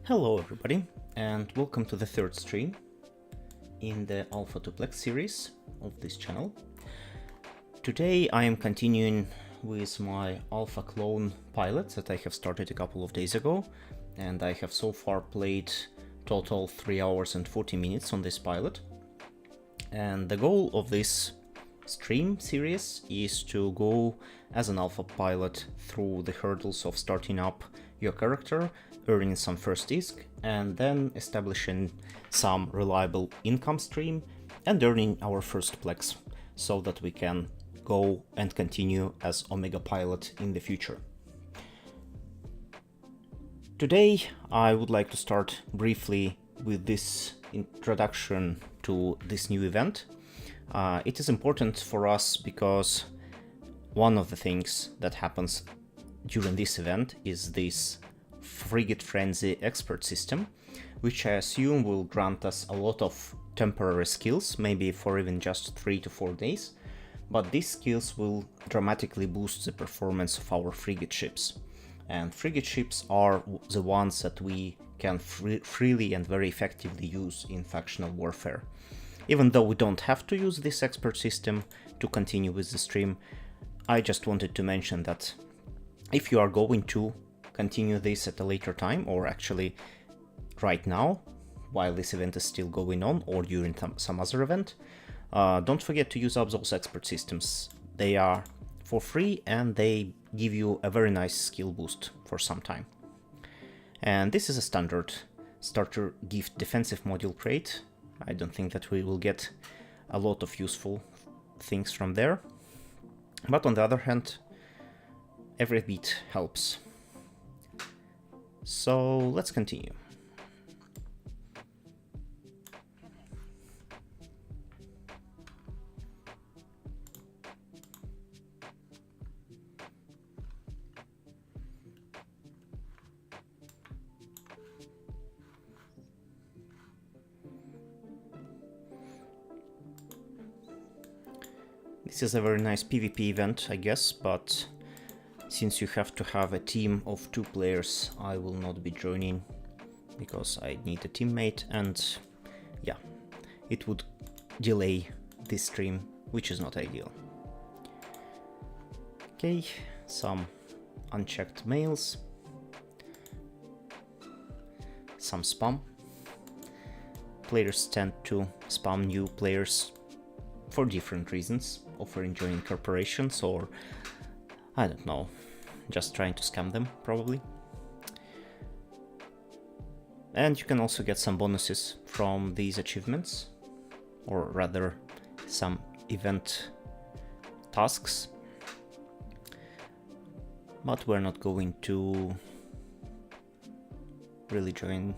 Hello everybody, and welcome to the third stream in the Alpha to PLEX series of this channel. Today I am continuing with my Alpha clone pilot that I have started a couple of days ago, and I have so far played total 3 hours and 40 minutes on this pilot. And the goal of this stream series is to go as an Alpha pilot through the hurdles of starting up your character, earning some first disc, and then establishing some reliable income stream and earning our first Plex, so that we can go and continue as Omega pilot in the future. Today I would like to start briefly with this introduction to this new event. It is important for us because one of the things that happens during this event is this Frigate Frenzy expert system, which I assume will grant us a lot of temporary skills, maybe for even just 3 to 4 days, but these skills will dramatically boost the performance of our frigate ships. And frigate ships are the ones that we can freely and very effectively use in factional warfare. Even though we don't have to use this expert system to continue with the stream, I just wanted to mention that if you are going to continue this at a later time, or actually right now, while this event is still going on, or during some other event, don't forget to use up those expert systems. They are for free and they give you a very nice skill boost for some time. And this is a standard starter gift defensive module crate. I don't think that we will get a lot of useful things from there, but on the other hand, every bit helps. So let's continue. This is a very nice PvP event, I guess, but since you have to have a team of 2 players, I will not be joining because I need a teammate, and yeah, it would delay this stream, which is not ideal. Okay, some unchecked mails, some spam. Players tend to spam new players for different reasons, offering joining corporations, or I don't know, just trying to scam them, probably. And you can also get some bonuses from these achievements, or rather some event tasks. But we're not going to really join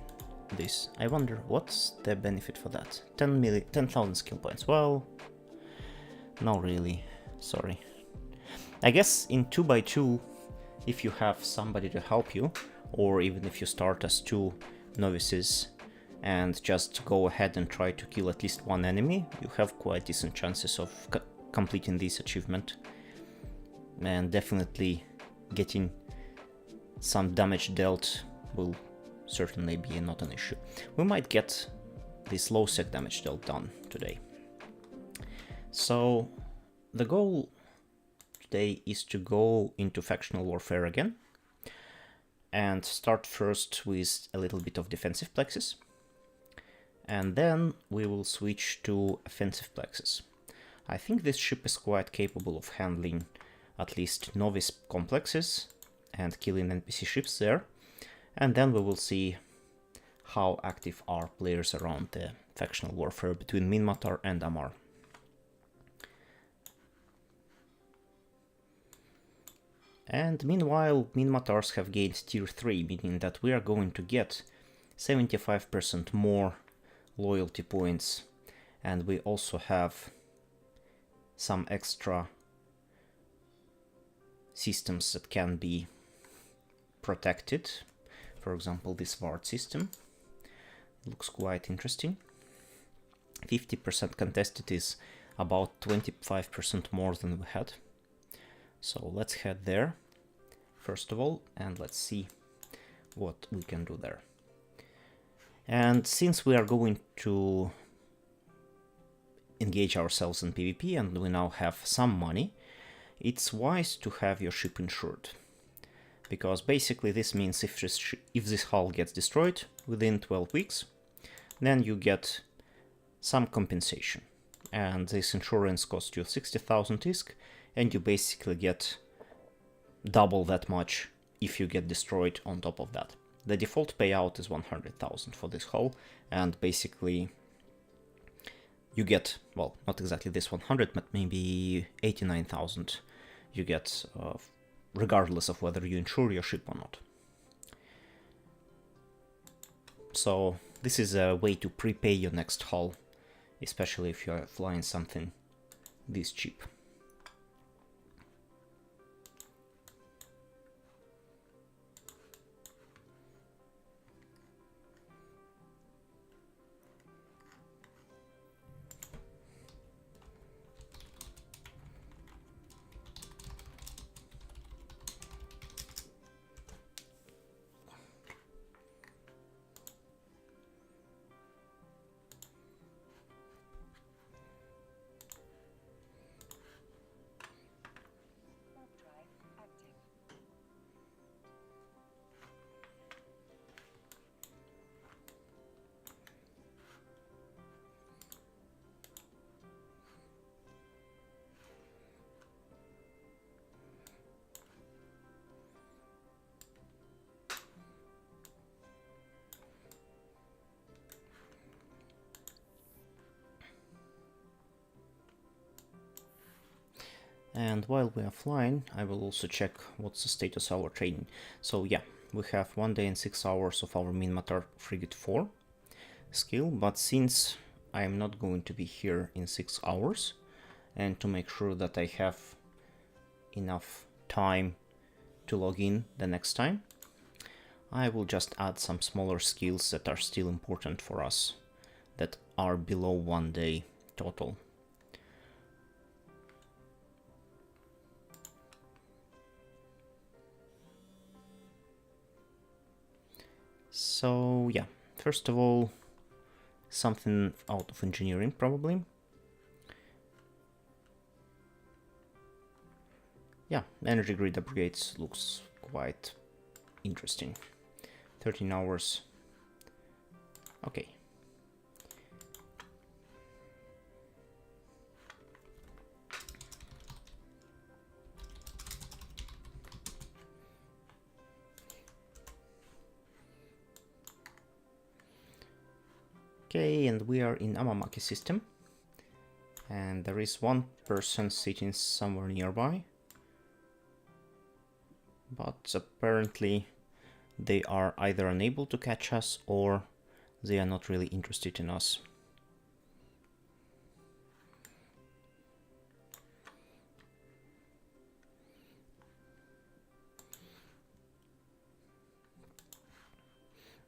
this. I wonder what's the benefit for that? 10,000 skill points. Well, no, really, sorry. I guess in 2x2, if you have somebody to help you, or even if you start as 2 novices and just go ahead and try to kill at least 1 enemy, you have quite decent chances of completing this achievement, and definitely getting some damage dealt will certainly be not an issue. We might get this lowsec damage dealt done today. So the goal today is to go into factional warfare again and start first with a little bit of defensive plexes, and then we will switch to offensive plexes. I think this ship is quite capable of handling at least novice complexes and killing NPC ships there, and then we will see how active are players around the factional warfare between Minmatar and Amar. And meanwhile, Minmatars have gained tier 3, meaning that we are going to get 75% more loyalty points, and we also have some extra systems that can be protected. For example, this VARD system looks quite interesting. 50% contested is about 25% more than we had. So let's head there first of all, and let's see what we can do there. And since we are going to engage ourselves in PvP and we now have some money, it's wise to have your ship insured. Because basically this means if this hull gets destroyed within 12 weeks, then you get some compensation. And this insurance costs you 60,000 ISK, and you basically get double that much if you get destroyed on top of that. The default payout is 100,000 for this hull, and basically you get, well, not exactly this 100, but maybe 89,000 you get regardless of whether you insure your ship or not. So this is a way to prepay your next hull, especially if you're flying something this cheap. And while we are flying, I will also check what's the status of our training. So yeah, we have 1 day and 6 hours of our Minmatar Frigate 4 skill, but since I am not going to be here in 6 hours, and to make sure that I have enough time to log in the next time, I will just add some smaller skills that are still important for us, that are below 1 day total. So yeah, first of all, something out of engineering probably. Yeah, energy grid upgrades looks quite interesting. 13 hours. Okay. Okay, and we are in Amamaki system. And there is one person sitting somewhere nearby. But apparently they are either unable to catch us or they are not really interested in us.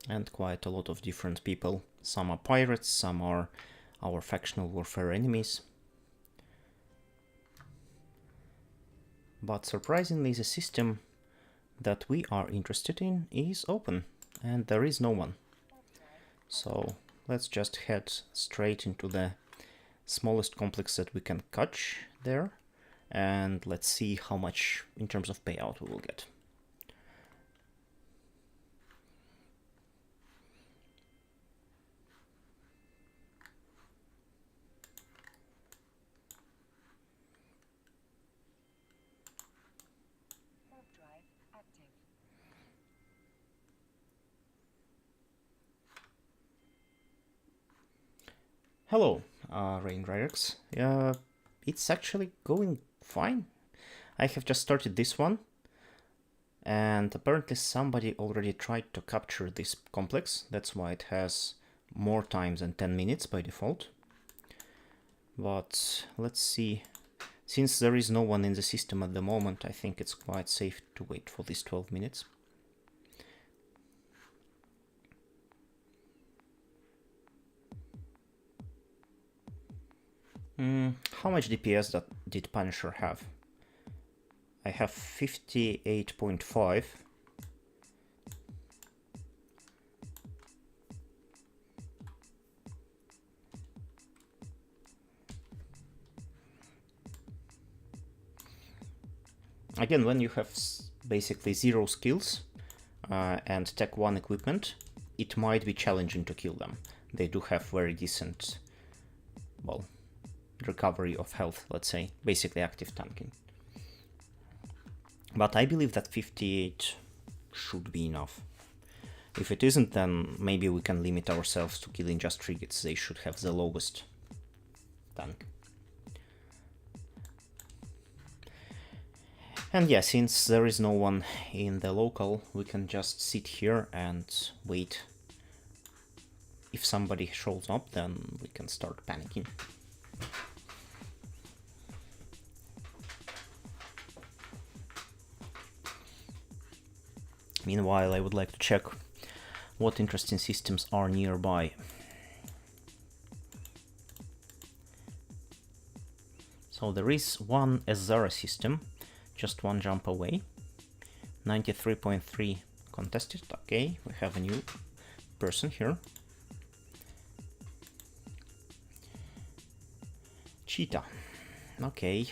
And quite a lot of different people. Some are pirates, some are our factional warfare enemies. But surprisingly, the system that we are interested in is open, and there is no one. So let's just head straight into the smallest complex that we can catch there, and let's see how much in terms of payout we will get. Hello, Rain Ryrex. It's actually going fine. I have just started this one, and apparently somebody already tried to capture this complex. That's why it has more time than 10 minutes by default. But let's see. Since there is no one in the system at the moment, I think it's quite safe to wait for these 12 minutes. How much DPS did Punisher have? I have 58.5. Again, when you have basically 0 skills and tech 1 equipment, it might be challenging to kill them. They do have very decent, well, recovery of health, let's say, basically active tanking. But I believe that 58 should be enough. If it isn't, then maybe we can limit ourselves to killing just frigates. They should have the lowest tank. And yeah, since there is no one in the local, we can just sit here and wait. If somebody shows up, then we can start panicking. Meanwhile, I would like to check what interesting systems are nearby. So there is one Azara system, just one jump away. 93.3 contested. Okay, we have a new person here. Cheetah. Okay.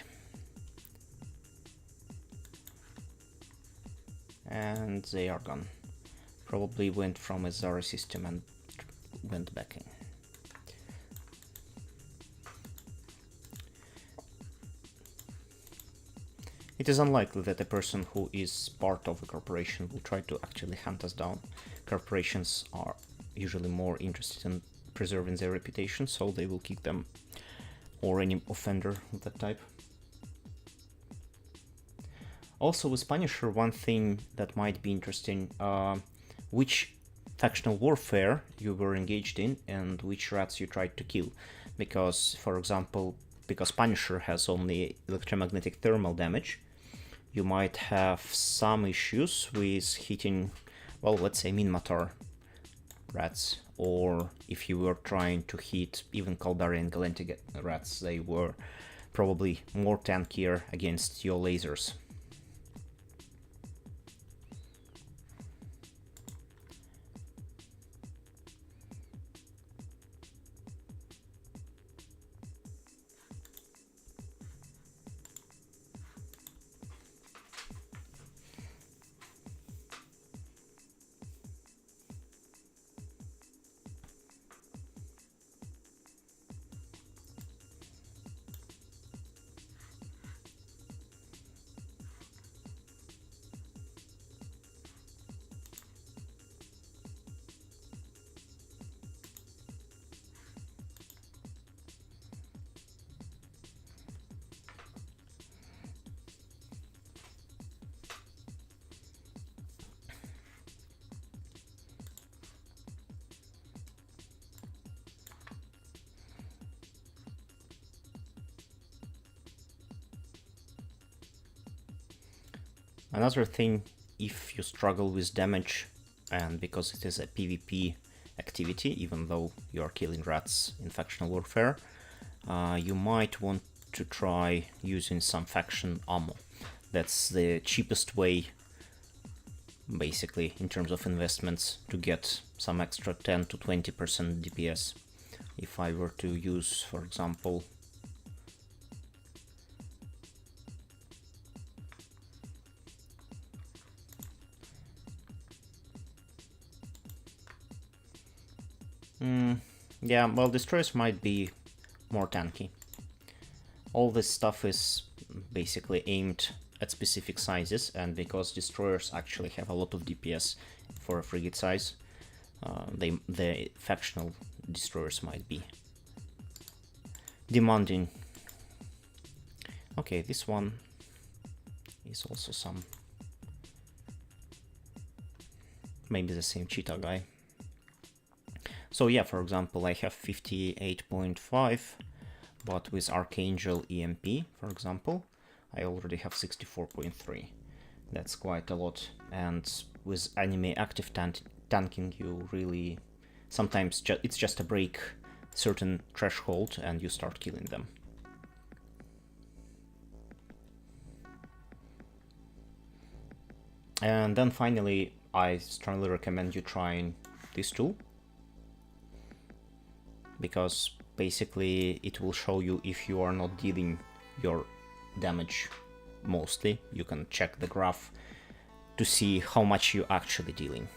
And they are gone. Probably went from a Zara system and went back in. It is unlikely that a person who is part of a corporation will try to actually hunt us down. Corporations are usually more interested in preserving their reputation, so they will kick them or any offender of that type. Also with Punisher, one thing that might be interesting, which factional warfare you were engaged in and which rats you tried to kill. Because, for example, because Punisher has only electromagnetic thermal damage, you might have some issues with hitting, well, let's say Minmatar rats, or if you were trying to hit even Caldari Galantic rats, they were probably more tankier against your lasers. Another thing, if you struggle with damage, and because it is a PvP activity, even though you are killing rats in factional warfare, you might want to try using some faction ammo. That's the cheapest way, basically, in terms of investments, to get some extra 10 to 20% DPS. If I were to use, for example, yeah, well, destroyers might be more tanky. All this stuff is basically aimed at specific sizes, and because destroyers actually have a lot of DPS for a frigate size, the factional destroyers might be demanding. Okay, this one is also some, maybe the same cheetah guy. So yeah, for example, I have 58.5, but with Archangel EMP, for example, I already have 64.3. That's quite a lot. And with anime active tanking, you really sometimes it's just a break certain threshold and you start killing them. And then finally, I strongly recommend you trying this tool, because basically it will show you if you are not dealing your damage mostly. You can check the graph to see how much you're actually dealing.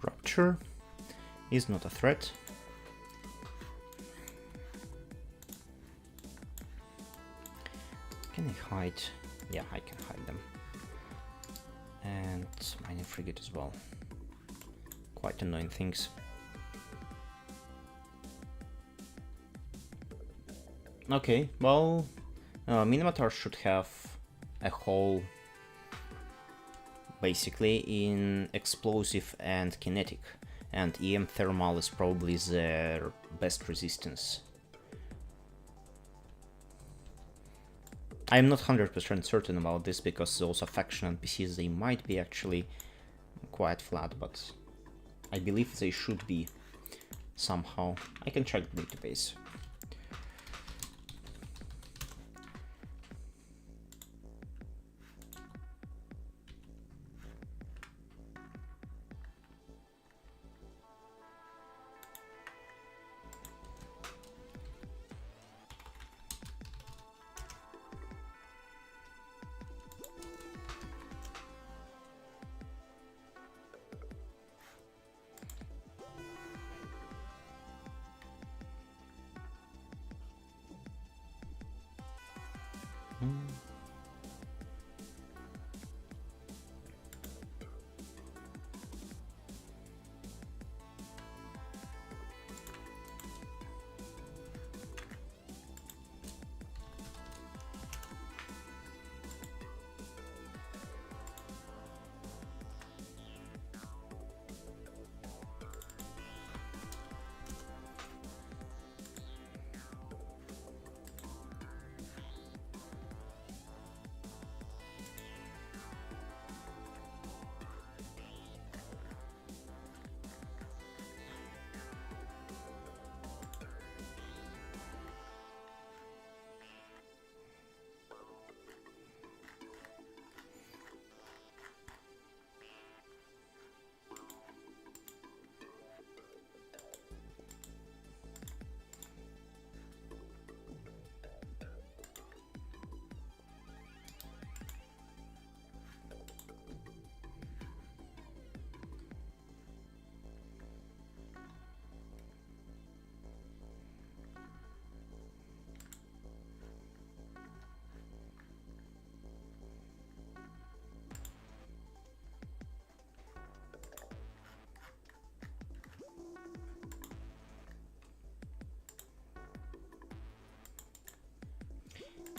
Rupture is not a threat. Can I hide? Yeah, I can hide them. And mining frigate as well. Quite annoying things. Okay, well, Minimatar should have a hole basically in explosive and kinetic, and EM thermal is probably their best resistance. I'm not 100% certain about this because those are faction NPCs, they might be actually quite flat, but I believe they should be somehow. I can check the database.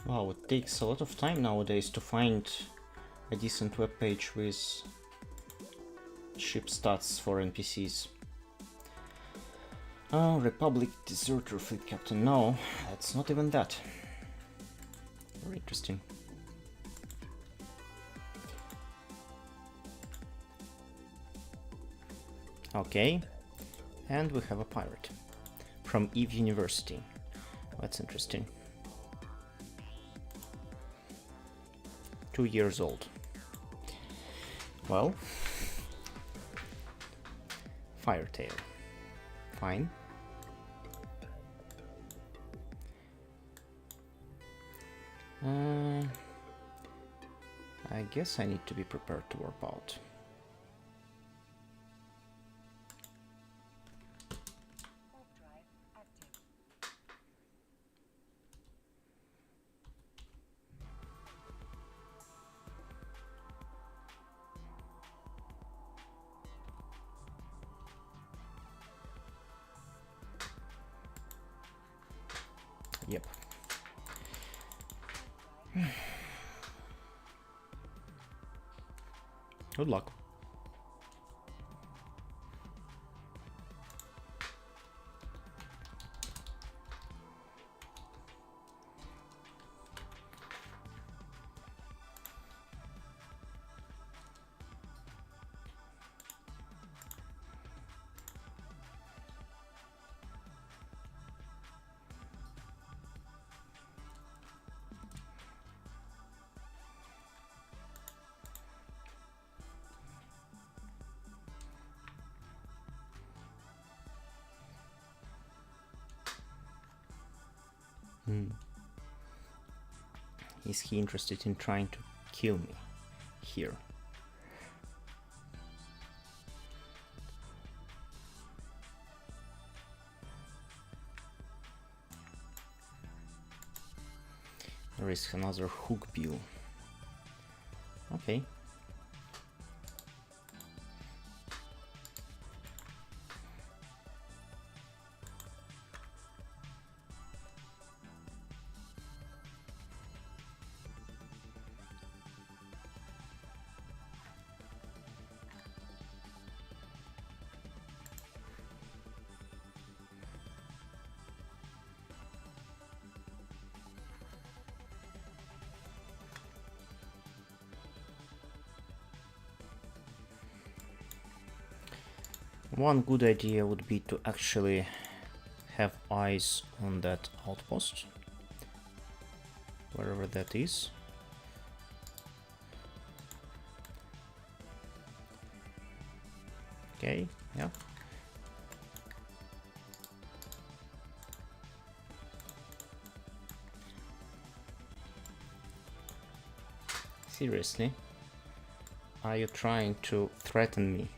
Wow, it takes a lot of time nowadays to find a decent web page with ship stats for NPCs. Oh, Republic Deserter Fleet Captain. No, it's not even that. Very interesting. Okay, and we have a pirate from Eve University. That's interesting. 2 years old. Well, Firetail. Fine. I guess I need to be prepared to warp out. Yep. Good luck. Is he interested in trying to kill me here? There is another hook bill. Okay. One good idea would be to actually have eyes on that outpost, wherever that is. Okay, yeah. Seriously? Are you trying to threaten me?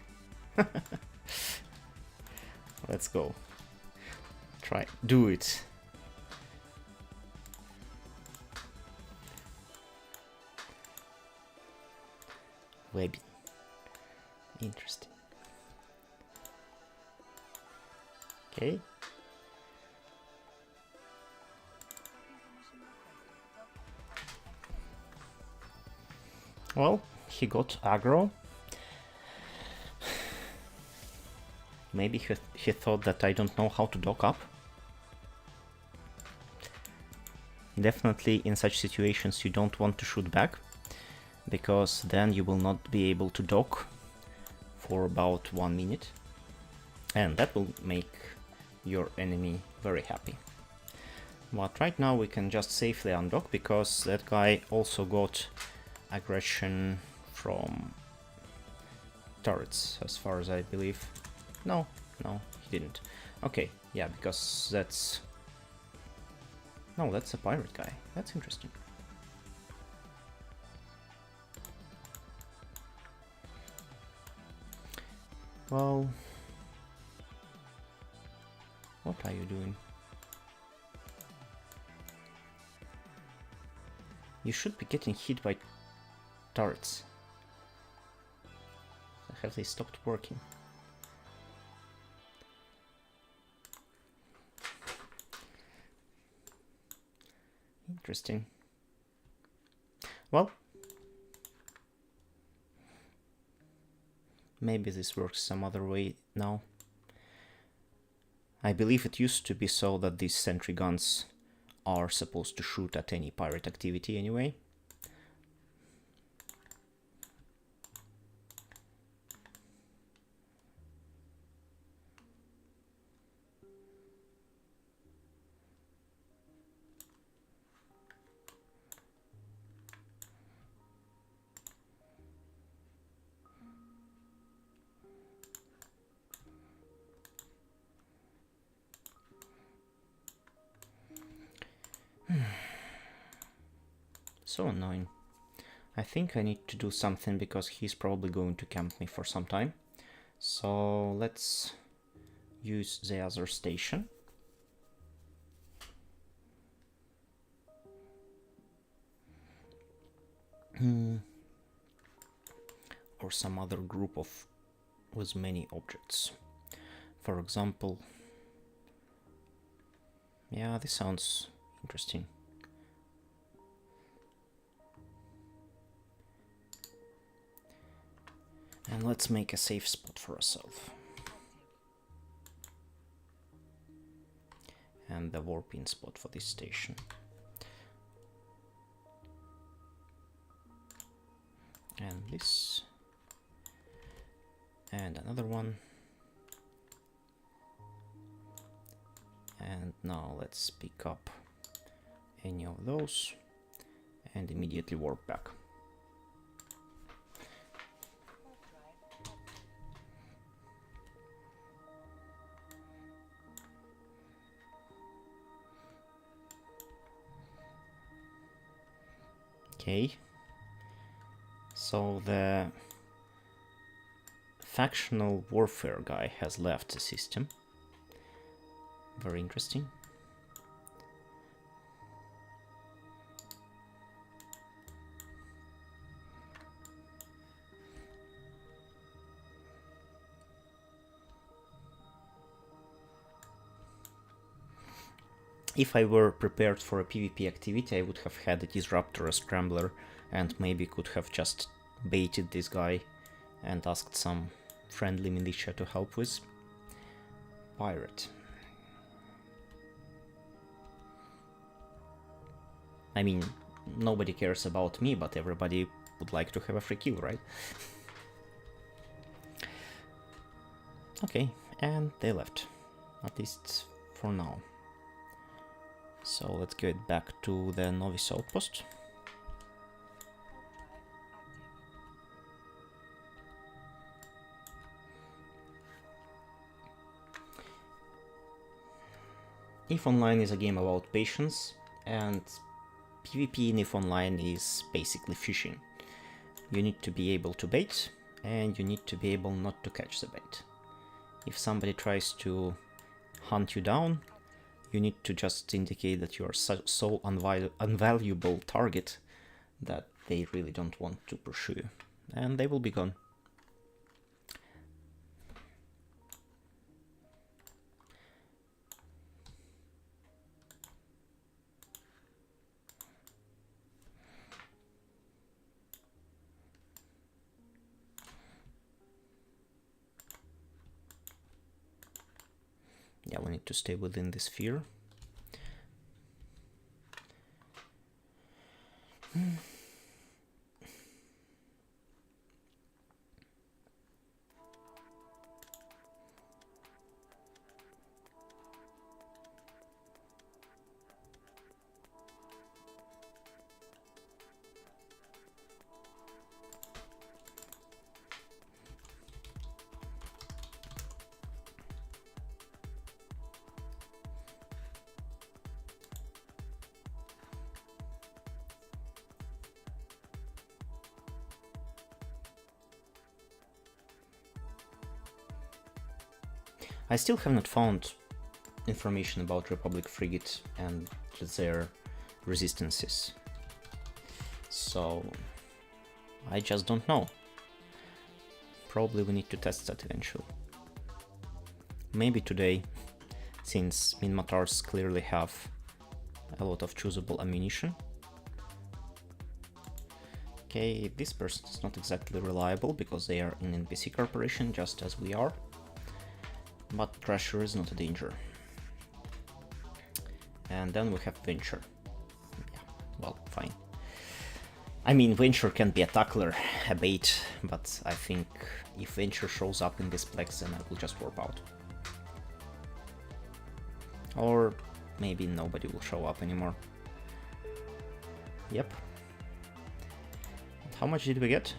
Let's go. Try. Do it. Webbing. Interesting. Okay. Well, he got aggro. Maybe he thought that I don't know how to dock up. Definitely in such situations you don't want to shoot back, because then you will not be able to dock for about 1 minute. And that will make your enemy very happy. But right now we can just safely undock, because that guy also got aggression from turrets, as far as I believe. No, he didn't. Okay, yeah, because that's... No, that's a pirate guy. That's interesting. Well... What are you doing? You should be getting hit by turrets. Have they stopped working? Interesting. Well, maybe this works some other way now. I believe it used to be so that these sentry guns are supposed to shoot at any pirate activity anyway. So annoying. I think I need to do something, because he's probably going to camp me for some time. So let's use the other station. Or some other group of with many objects. For example, yeah, this sounds Interesting. And let's make a safe spot for ourselves. And the warp-in spot for this station. And this. And another one. And now let's pick up any of those and immediately warp back. Okay, so the factional warfare guy has left the system. Very interesting. If I were prepared for a PvP activity, I would have had a Disruptor, a Scrambler, and maybe could have just baited this guy and asked some friendly militia to help with. Pirate. I mean, nobody cares about me, but everybody would like to have a free kill, right? Okay, and they left. At least for now. So let's get back to the Novice outpost. EVE Online is a game about patience, and PvP in EVE Online is basically fishing. You need to be able to bait, and you need to be able not to catch the bait. If somebody tries to hunt you down, you need to just indicate that you are so unvaluable target that they really don't want to pursue you, and they will be gone. Yeah, we need to stay within this sphere. I still have not found information about Republic Frigate and their resistances, so I just don't know. Probably we need to test that eventually. Maybe today, since Minmatars clearly have a lot of choosable ammunition. Okay, this person is not exactly reliable because they are in NPC corporation just as we are. But Crusher is not a danger. And then we have Venture. Yeah, well, fine. I mean, Venture can be a tackler, a bait, but I think if Venture shows up in this Plex, then I will just warp out. Or maybe nobody will show up anymore. Yep. How much did we get?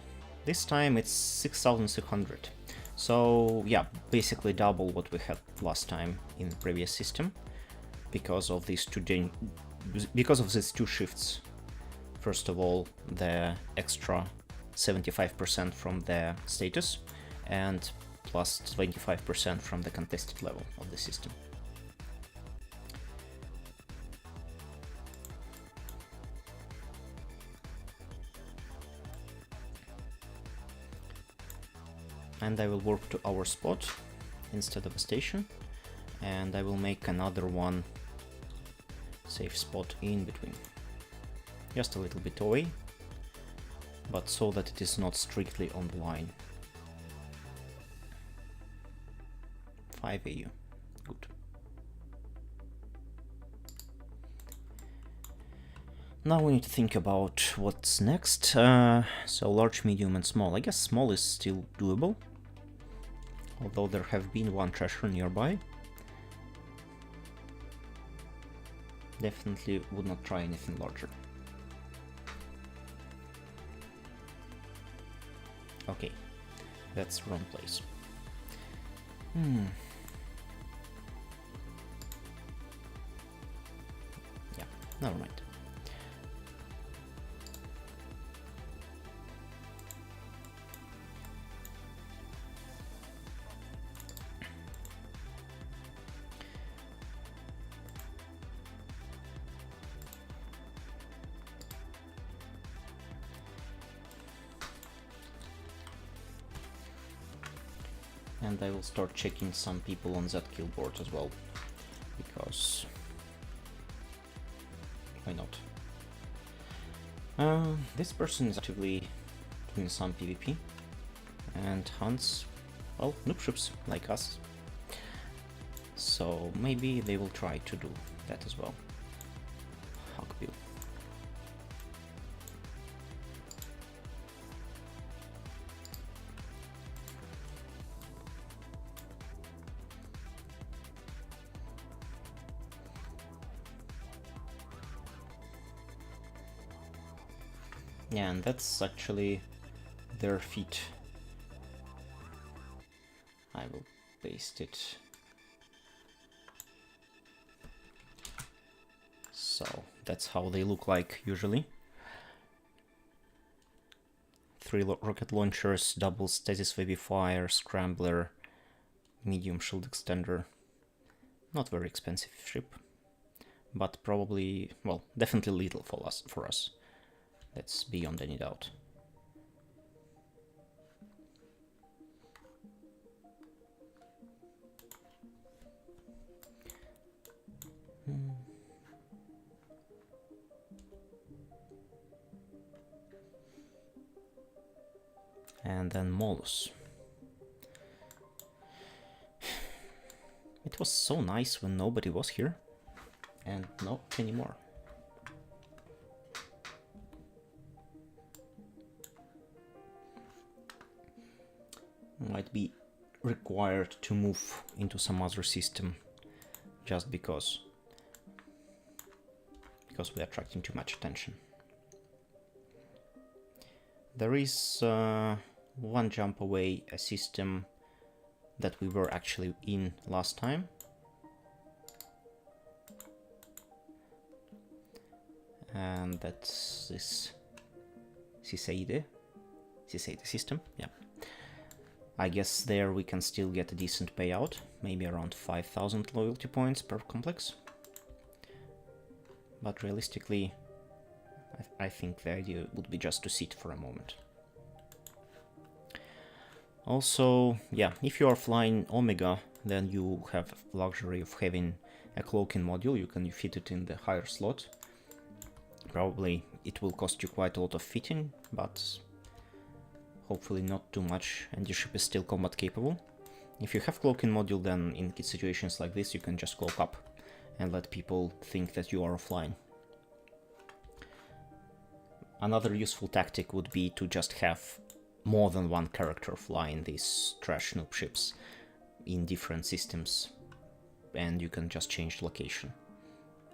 This time it's 6,600. So yeah, basically double what we had last time in the previous system, because of these two shifts. First of all, the extra 75% from the status, and plus 25% from the contested level of the system. And I will warp to our spot instead of a station, and I will make another one safe spot in between. Just a little bit away, but so that it is not strictly on the line. 5 AU, good. Now we need to think about what's next. So large, medium and small. I guess small is still doable, although there have been one treasure nearby. Definitely would not try anything larger. Okay, that's wrong place. Yeah, never mind. And I will start checking some people on that kill board as well, because why not? This person is actively doing some PvP and hunts, well, noob ships like us, so maybe they will try to do that as well. Hawkbill. Yeah, and that's actually their feet. I will paste it. So that's how they look like usually. 3 rocket launchers, double stasis Vivifier, scrambler, medium shield extender. Not very expensive ship, but probably, well, definitely lethal for us. That's beyond any doubt. And then Molus. It was so nice when nobody was here, and not anymore. Might be required to move into some other system just because we're attracting too much attention. There is one jump away a system that we were actually in last time, and that's this Ciseide system. Yeah, I guess there we can still get a decent payout, maybe around 5,000 loyalty points per complex, but realistically I think the idea would be just to sit for a moment. Also, yeah, if you are flying Omega, then you have luxury of having a cloaking module. You can fit it in the higher slot. Probably it will cost you quite a lot of fitting, but hopefully not too much, and your ship is still combat capable. If you have cloaking module, then in situations like this you can just cloak up and let people think that you are offline. Another useful tactic would be to just have more than one character flying these trash noob ships in different systems, and you can just change the location.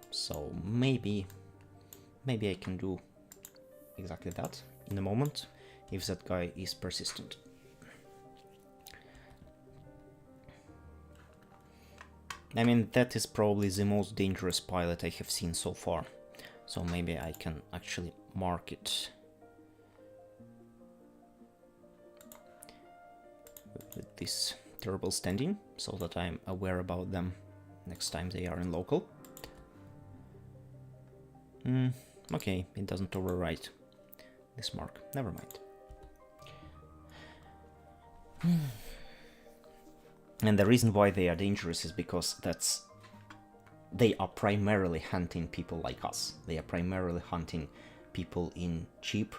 So maybe I can do exactly that in a moment, if that guy is persistent. I mean, that is probably the most dangerous pilot I have seen so far, so maybe I can actually mark it with this terrible standing, so that I'm aware about them next time they are in local. Okay, it doesn't overwrite this mark, never mind. And the reason why they are dangerous is because that's they are primarily hunting people like us. They are primarily hunting people in cheap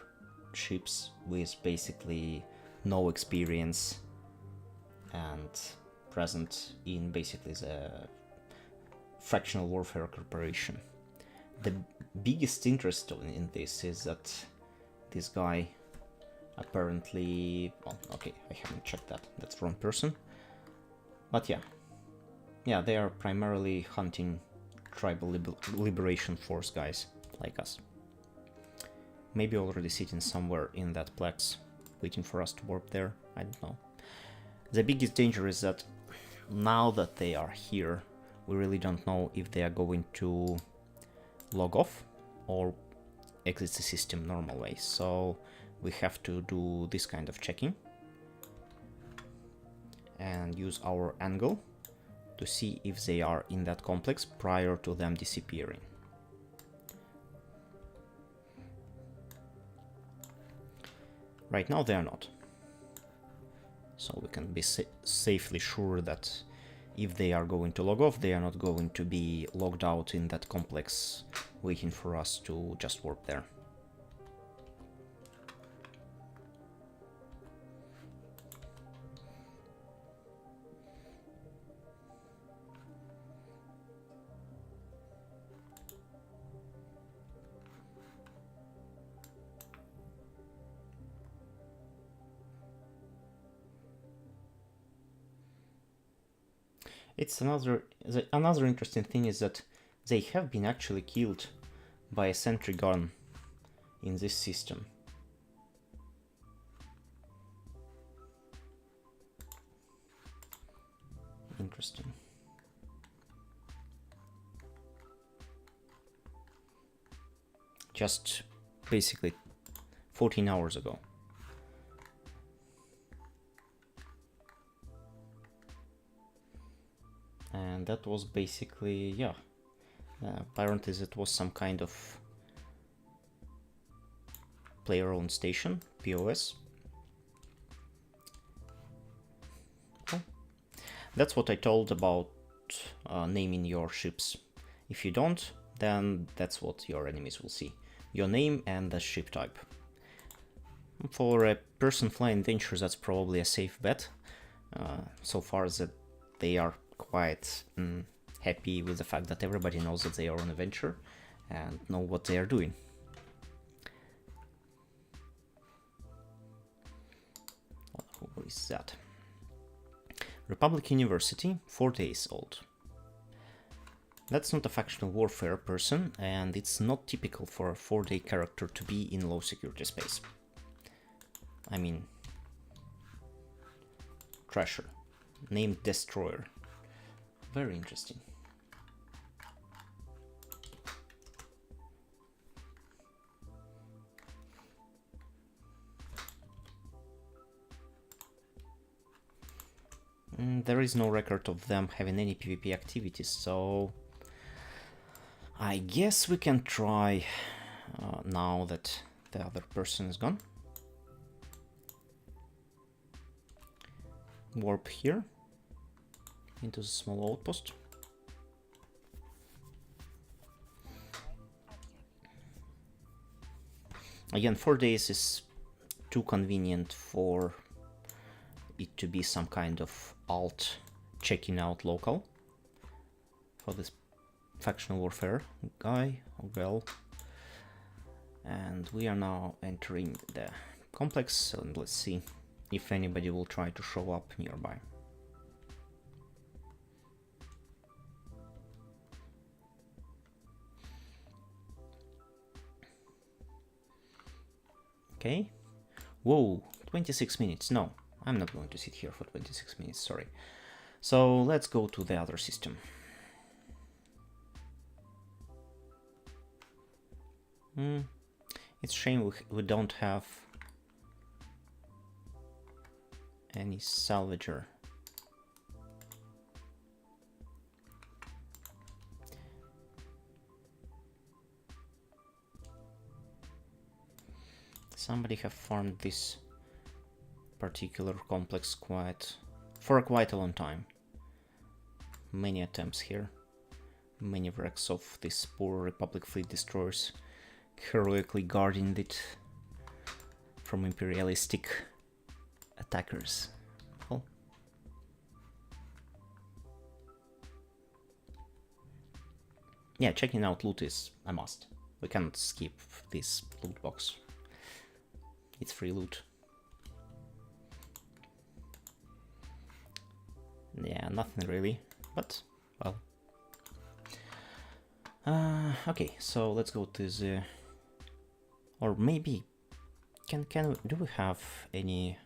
ships with basically no experience and present in basically the fractional warfare corporation. The biggest interest in this is that this guy apparently, well, okay, I haven't checked that, that's the wrong person, but yeah, they are primarily hunting tribal liberation force guys like us. Maybe already sitting somewhere in that Plex, waiting for us to warp there, I don't know. The biggest danger is that now that they are here, we really don't know if they are going to log off or exit the system normal way, so we have to do this kind of checking and use our angle to see if they are in that complex prior to them disappearing. Right now they are not, so we can be safely sure that if they are going to log off, they are not going to be logged out in that complex waiting for us to just warp there. It's another interesting thing is that they have been actually killed by a sentry gun in this system. Interesting. Just basically 14 hours ago. And that was basically, yeah, apparently it was some kind of player-owned station, POS. Oh. That's what I told about naming your ships. If you don't, then that's what your enemies will see. Your name and the ship type. For a person flying adventures, that's probably a safe bet. So far as that they are quite happy with the fact that everybody knows that they are on adventure and know what they are doing. What is that? Republic University, 4 days old. That's not a factional warfare person, and it's not typical for a 4-day character to be in low security space. I mean, Treasure, named Destroyer. Very interesting. There is no record of them having any PvP activities, so I guess we can try now that the other person is gone. Warp here into the small outpost. Again, 4 days is too convenient for it to be some kind of alt checking out local for this factional warfare guy or girl. And we are now entering the complex, and let's see if anybody will try to show up nearby. Okay. Whoa, 26 minutes. No, I'm not going to sit here for 26 minutes, sorry. So let's go to the other system. It's a shame we don't have any salvager. Somebody have farmed this particular complex for quite a long time. Many attempts here. Many wrecks of this poor Republic fleet destroyers heroically guarding it from imperialistic attackers. Well, yeah, checking out loot is a must. We cannot skip this loot box. It's free loot. Yeah, nothing really, but well. Okay, so let's go to the, or maybe do we have any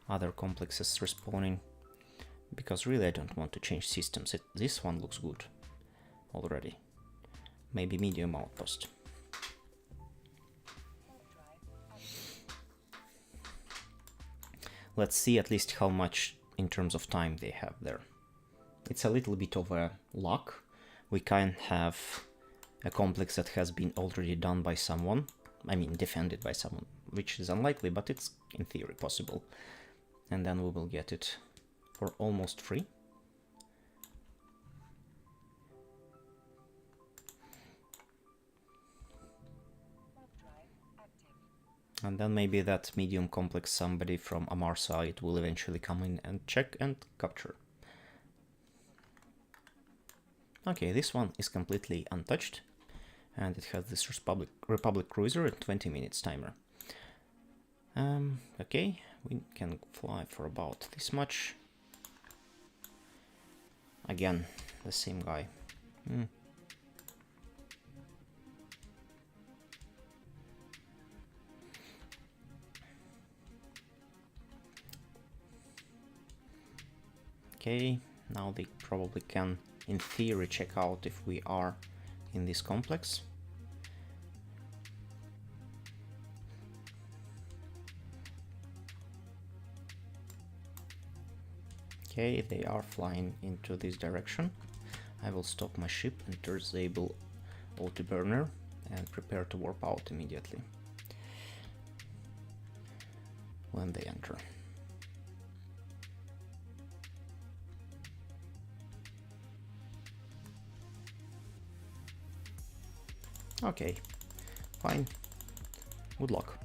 other complexes respawning? Because really I don't want to change systems. This one looks good already. Maybe medium outpost. Let's see at least how much in terms of time they have there. It's a little bit of a luck. We can have a complex that has been already done by someone, I mean defended by someone, which is unlikely, but it's in theory possible. And then we will get it for almost free. And then maybe that medium complex, somebody from Amar side, will eventually come in and check and capture. Okay, this one is completely untouched, and it has this Republic cruiser at 20 minutes timer. Okay, we can fly for about this much. Again, the same guy. Okay, now they probably can, in theory, check out if we are in this complex. Okay, they are flying into this direction. I will stop my ship and disable auto-burner and prepare to warp out immediately when they enter. Okay, fine. Good luck.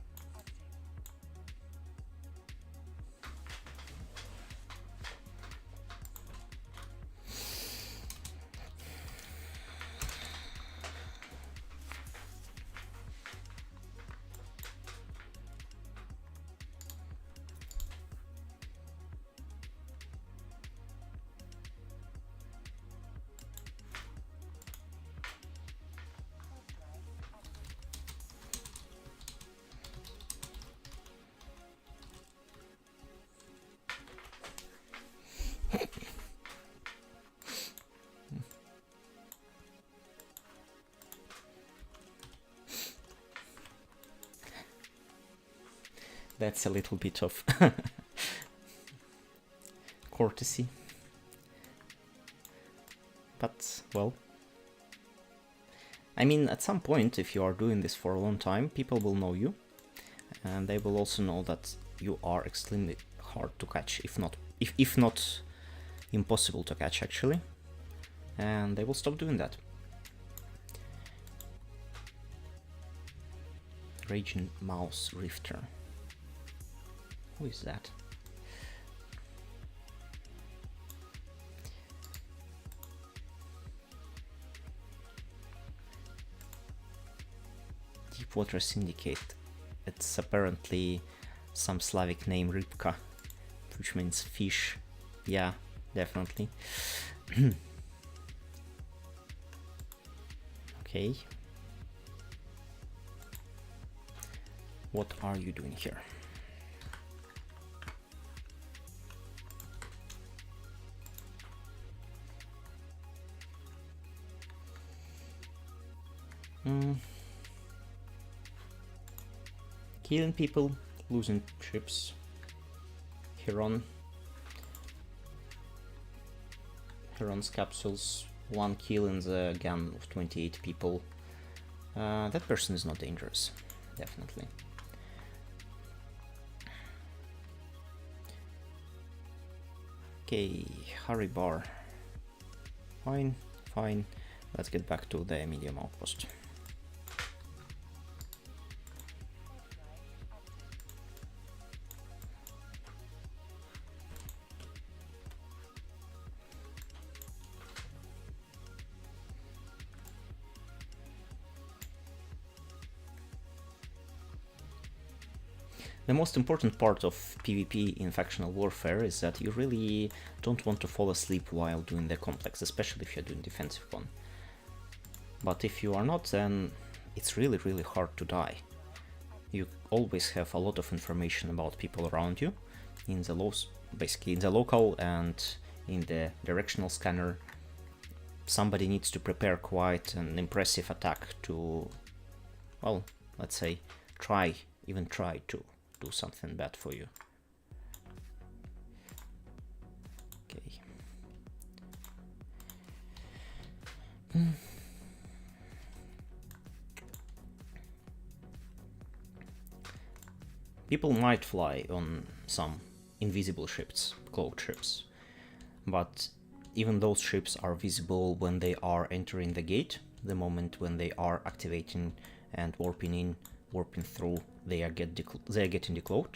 That's a little bit of courtesy. But, well, I mean, at some point, if you are doing this for a long time, people will know you, and they will also know that you are extremely hard to catch, if not impossible to catch, actually, and they will stop doing that. Raging Mouse Rifter. Who is that? Deepwater Syndicate. It's apparently some Slavic name, Rybka, which means fish. Yeah, definitely. Okay. What are you doing here? Killing people, losing ships. Heron's capsules, 1 kill in the gun of 28 people. That person is not dangerous, definitely. Okay, Harry Bar. Fine, fine. Let's get back to the medium outpost. The most important part of PvP in factional warfare is that you really don't want to fall asleep while doing the complex, especially if you're doing defensive one. But if you are not, then it's really hard to die. You always have a lot of information about people around you in the basically in the local and in the directional scanner. Somebody needs to prepare quite an impressive attack to, well, let's say, even try to do something bad for you. Okay. People might fly on some invisible ships, cloaked ships, but even those ships are visible when they are entering the gate. The moment when they are activating and warping through, they are getting decloaked.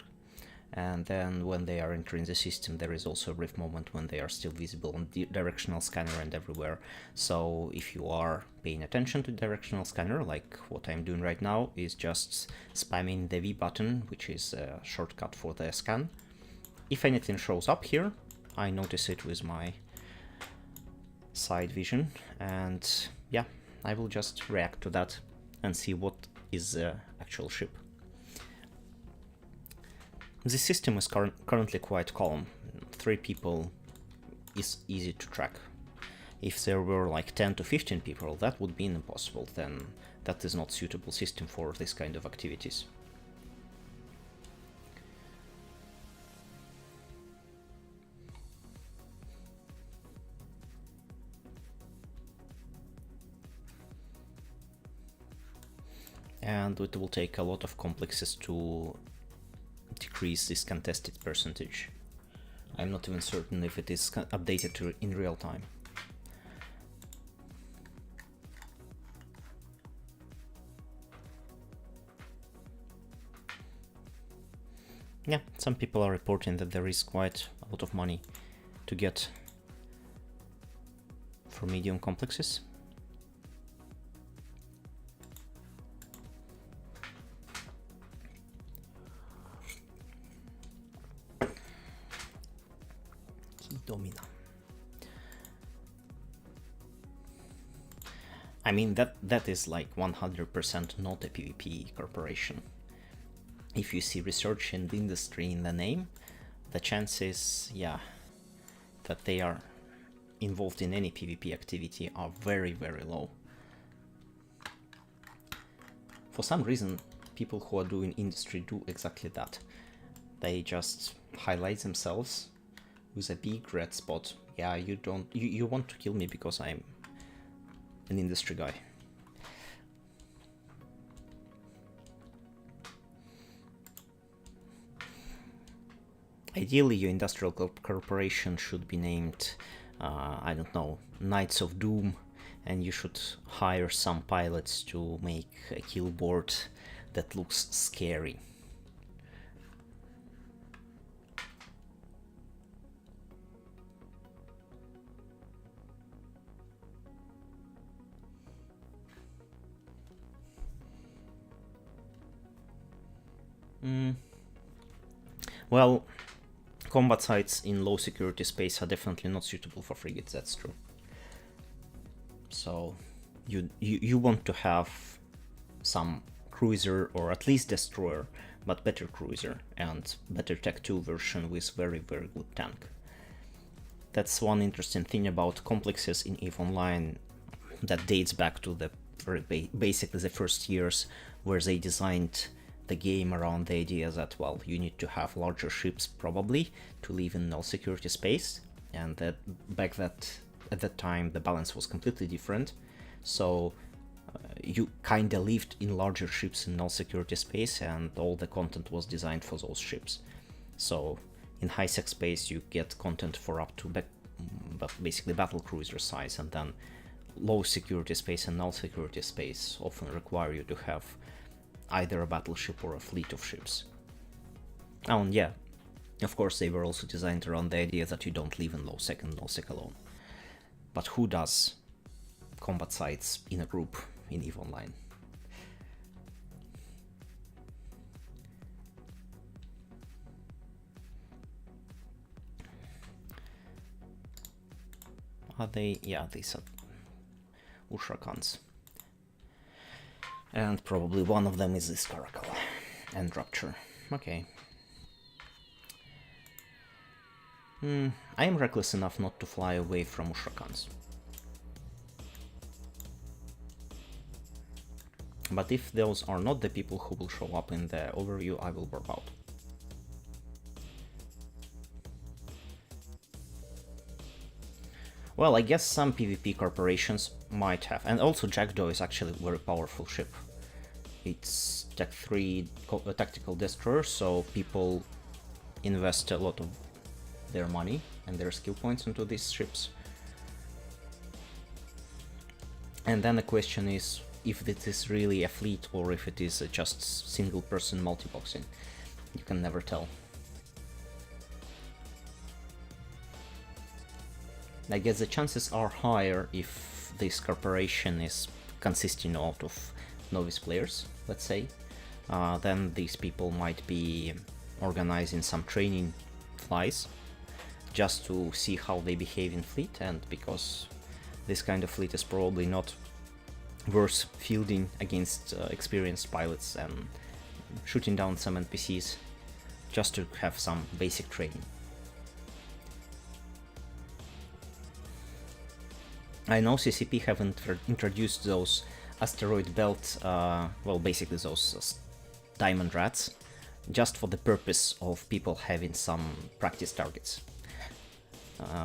And then when they are entering the system, there is also a brief moment when they are still visible on the directional scanner and everywhere. So if you are paying attention to the directional scanner, like what I'm doing right now is just spamming the V button, which is a shortcut for the scan. If anything shows up here, I notice it with my side vision, and yeah, I will just react to that and see what is the actual ship. The system is currently quite calm. 3 people is easy to track. If there were like 10 to 15 people, that would be impossible. Then that is not suitable system for this kind of activities. And it will take a lot of complexes to decrease this contested percentage. I'm not even certain if it is updated in real time. Yeah, some people are reporting that there is quite a lot of money to get for medium complexes. Domina. I mean, that is like 100% not a PvP corporation. If you see research and industry in the name, the chances, yeah, that they are involved in any PvP activity are very low. For some reason, people who are doing industry do exactly that. They just highlight themselves with a big red spot. Yeah, you want to kill me because I'm an industry guy. Ideally, your industrial corporation should be named, I don't know, Knights of Doom, and you should hire some pilots to make a kill board that looks scary. Well, combat sites in low security space are definitely not suitable for frigates, that's true. So you want to have some cruiser or at least destroyer, but better cruiser and better Tech 2 version with very good tank. That's one interesting thing about complexes in EVE Online that dates back to the basically the first years, where they designed the game around the idea that, well, you need to have larger ships probably to live in null security space, and that at that time the balance was completely different. So you kinda lived in larger ships in null security space, and all the content was designed for those ships. So in high sec space you get content for up to basically battle cruiser size, and then low security space and null security space often require you to have either a battleship or a fleet of ships. Oh, and yeah, of course they were also designed around the idea that you don't live in lowsec and nullsec alone. But who does combat sites in a group in EVE Online? Are they? Yeah, these are Ushrakans. And probably one of them is this Caracal and Rupture. Okay. I am reckless enough not to fly away from Ushrakans. But if those are not the people who will show up in the overview, I will warp out. Well, I guess some PvP corporations might have, and also Jackdaw is actually a very powerful ship. It's Tech 3 tactical destroyer, so people invest a lot of their money and their skill points into these ships. And then the question is if it is really a fleet or if it is just single person multiboxing. You can never tell. I guess the chances are higher if this corporation is consisting out of novice players, let's say. Then these people might be organizing some training flies just to see how they behave in fleet, and because this kind of fleet is probably not worth fielding against experienced pilots and shooting down some NPCs just to have some basic training. I know CCP haven't introduced those asteroid belt, well, basically those diamond rats, just for the purpose of people having some practice targets.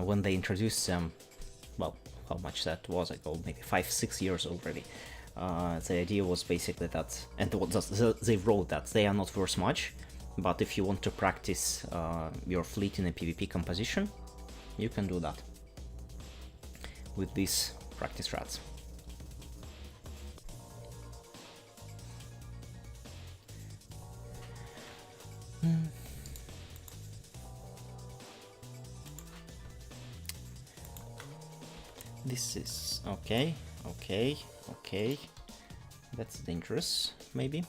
When they introduced them, well, how much that was ago, maybe 5-6 years already, the idea was basically that, and they wrote that they are not worth much, but if you want to practice your fleet in a PvP composition, you can do that with these practice rats. This is okay, okay. That's dangerous, maybe.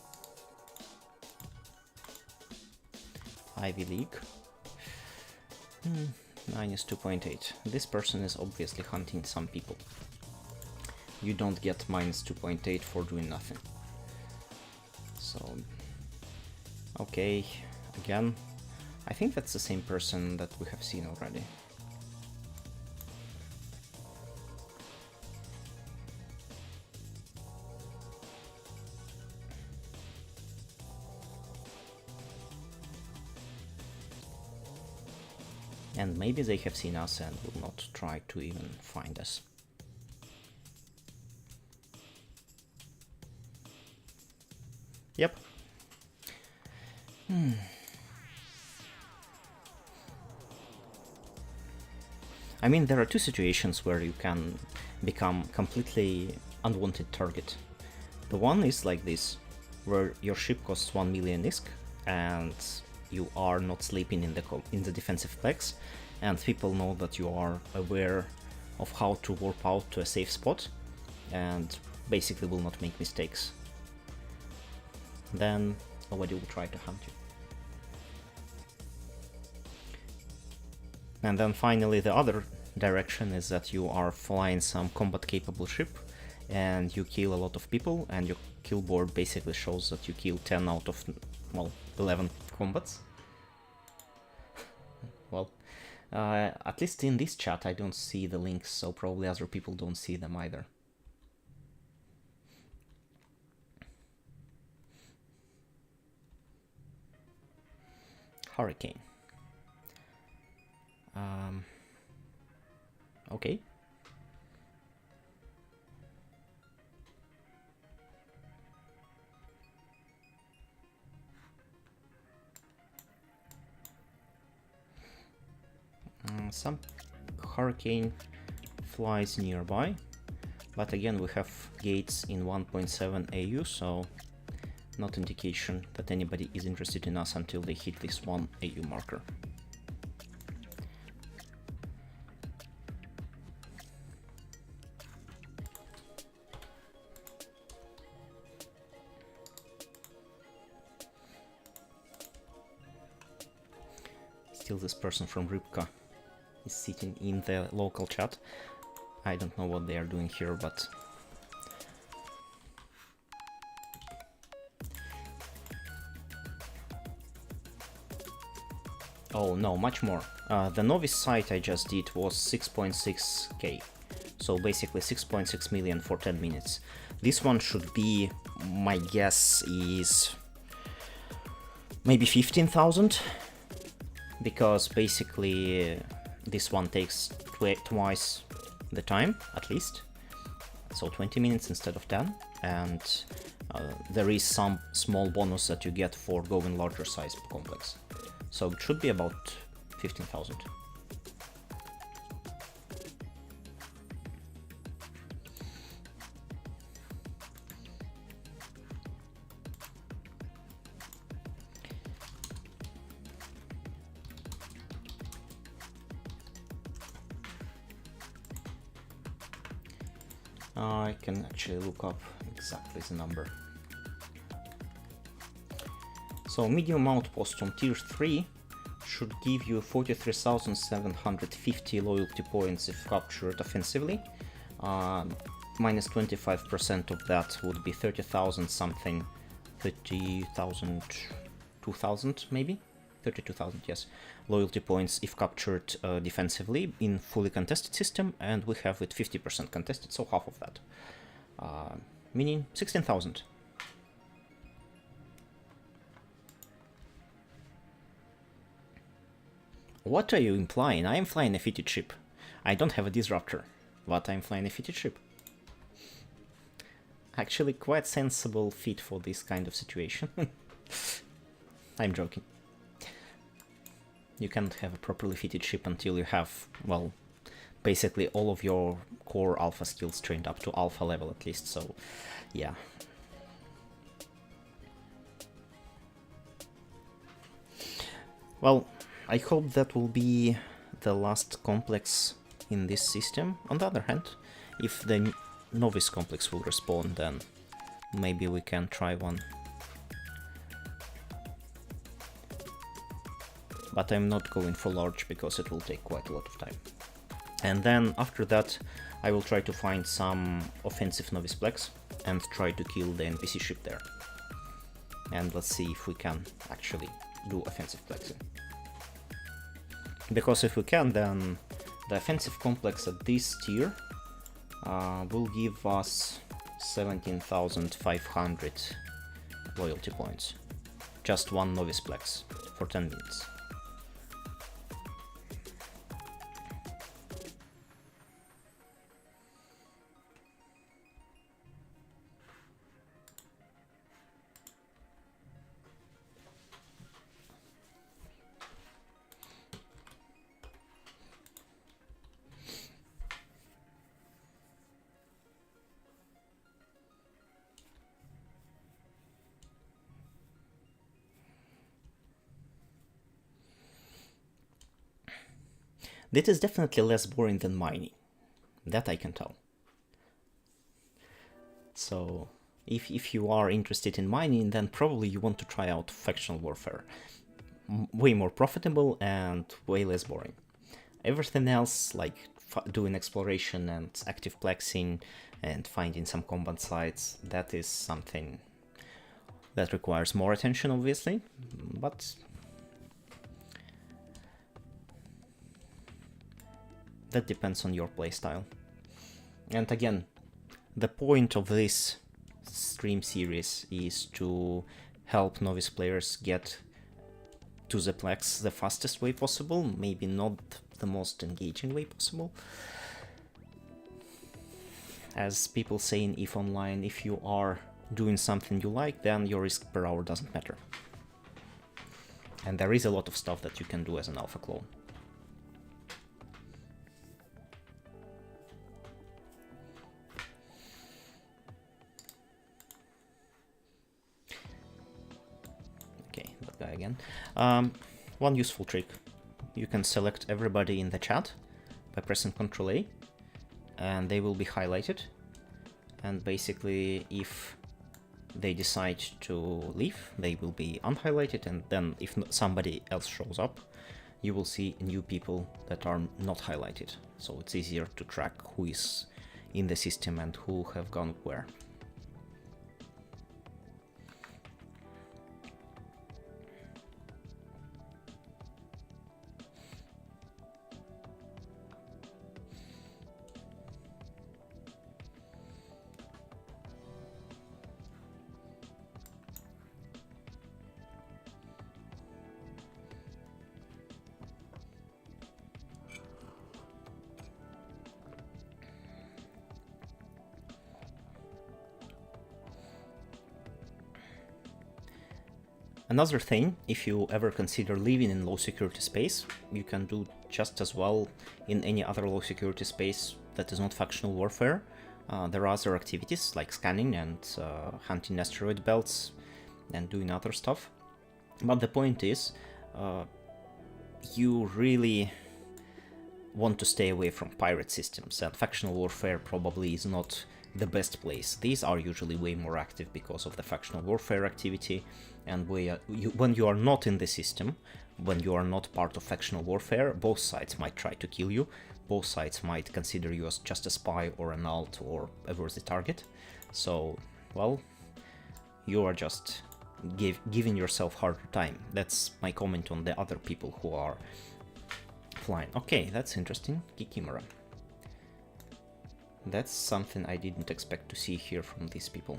Ivy League. Minus 2.8. This person is obviously hunting some people. You don't get minus 2.8 for doing nothing. So, okay, again, I think that's the same person that we have seen already. And maybe they have seen us and will not try to even find us. Yep. I mean, there are two situations where you can become completely unwanted target. The one is like this, where your ship costs 1 million ISK and you are not sleeping in the defensive PLEX, and people know that you are aware of how to warp out to a safe spot and basically will not make mistakes. Then nobody will try to hunt you. And then finally the other direction is that you are flying some combat capable ship and you kill a lot of people, and your kill board basically shows that you kill 10 out of, well, 11 combats. Well, at least in this chat I don't see the links, so probably other people don't see them either. Hurricane. Okay. Some Hurricane flies nearby. But again, we have gates in 1.7 AU, so not indication that anybody is interested in us until they hit this 1 AU marker. Still, this person from Rybka is sitting in the local chat. I don't know what they are doing here, but oh no, much more. The novice site I just did was 6.6k, so basically 6.6 million for 10 minutes. This one should be, my guess is maybe 15,000, because basically this one takes twice the time at least, so 20 minutes instead of 10, and there is some small bonus that you get for going larger size complex, so it should be about 15,000. I can actually look up exactly the number. So medium outpost on tier 3 should give you 43,750 loyalty points if captured offensively. Minus 25% of that would be 30,000 something, 30,000, 2,000 maybe? 32,000, yes, loyalty points if captured defensively in fully contested system, and we have it 50% contested, so half of that, meaning 16,000. What are you implying? I am flying a fitted ship. I don't have a disruptor, but I'm flying a fitted ship. Actually, quite sensible fit for this kind of situation. I'm joking. You can't have a properly fitted ship until you have, well, basically all of your core alpha skills trained up to alpha level at least, so yeah. Well, I hope that will be the last complex in this system. On the other hand, if the novice complex will respawn, then maybe we can try one. But I'm not going for large because it will take quite a lot of time. And then after that I will try to find some offensive novice plex and try to kill the NPC ship there. And let's see if we can actually do offensive plexing. Because if we can, then the offensive complex at this tier will give us 17,500 loyalty points. Just one novice plex for 10 minutes. This is definitely less boring than mining, that I can tell. So if you are interested in mining, then probably you want to try out factional warfare. Way more profitable and way less boring. Everything else, like doing exploration and active plexing and finding some combat sites, that is something that requires more attention, obviously, but that depends on your playstyle. And again, the point of this stream series is to help novice players get to the Plex the fastest way possible, maybe not the most engaging way possible. As people say in EVE Online, if you are doing something you like, then your risk per hour doesn't matter. And there is a lot of stuff that you can do as an alpha clone. guy again. One useful trick. You can select everybody in the chat by pressing Ctrl A, and they will be highlighted. And basically, if they decide to leave, they will be unhighlighted, and then if somebody else shows up, you will see new people that are not highlighted. So it's easier to track who is in the system and who have gone where. Another thing, if you ever consider living in low security space, you can do just as well in any other low security space that is not factional warfare. There are other activities like scanning and hunting asteroid belts and doing other stuff. But the point is, you really want to stay away from pirate systems, and factional warfare probably is not the best place. These are usually way more active because of the factional warfare activity, and when you are not in the system, when you are not part of factional warfare, both sides might try to kill you, both sides might consider you as just a spy or an alt or a worthy target. So, well, you are just giving yourself harder time. That's my comment on the other people who are flying. Okay, that's interesting. Kikimora. That's something I didn't expect to see here from these people.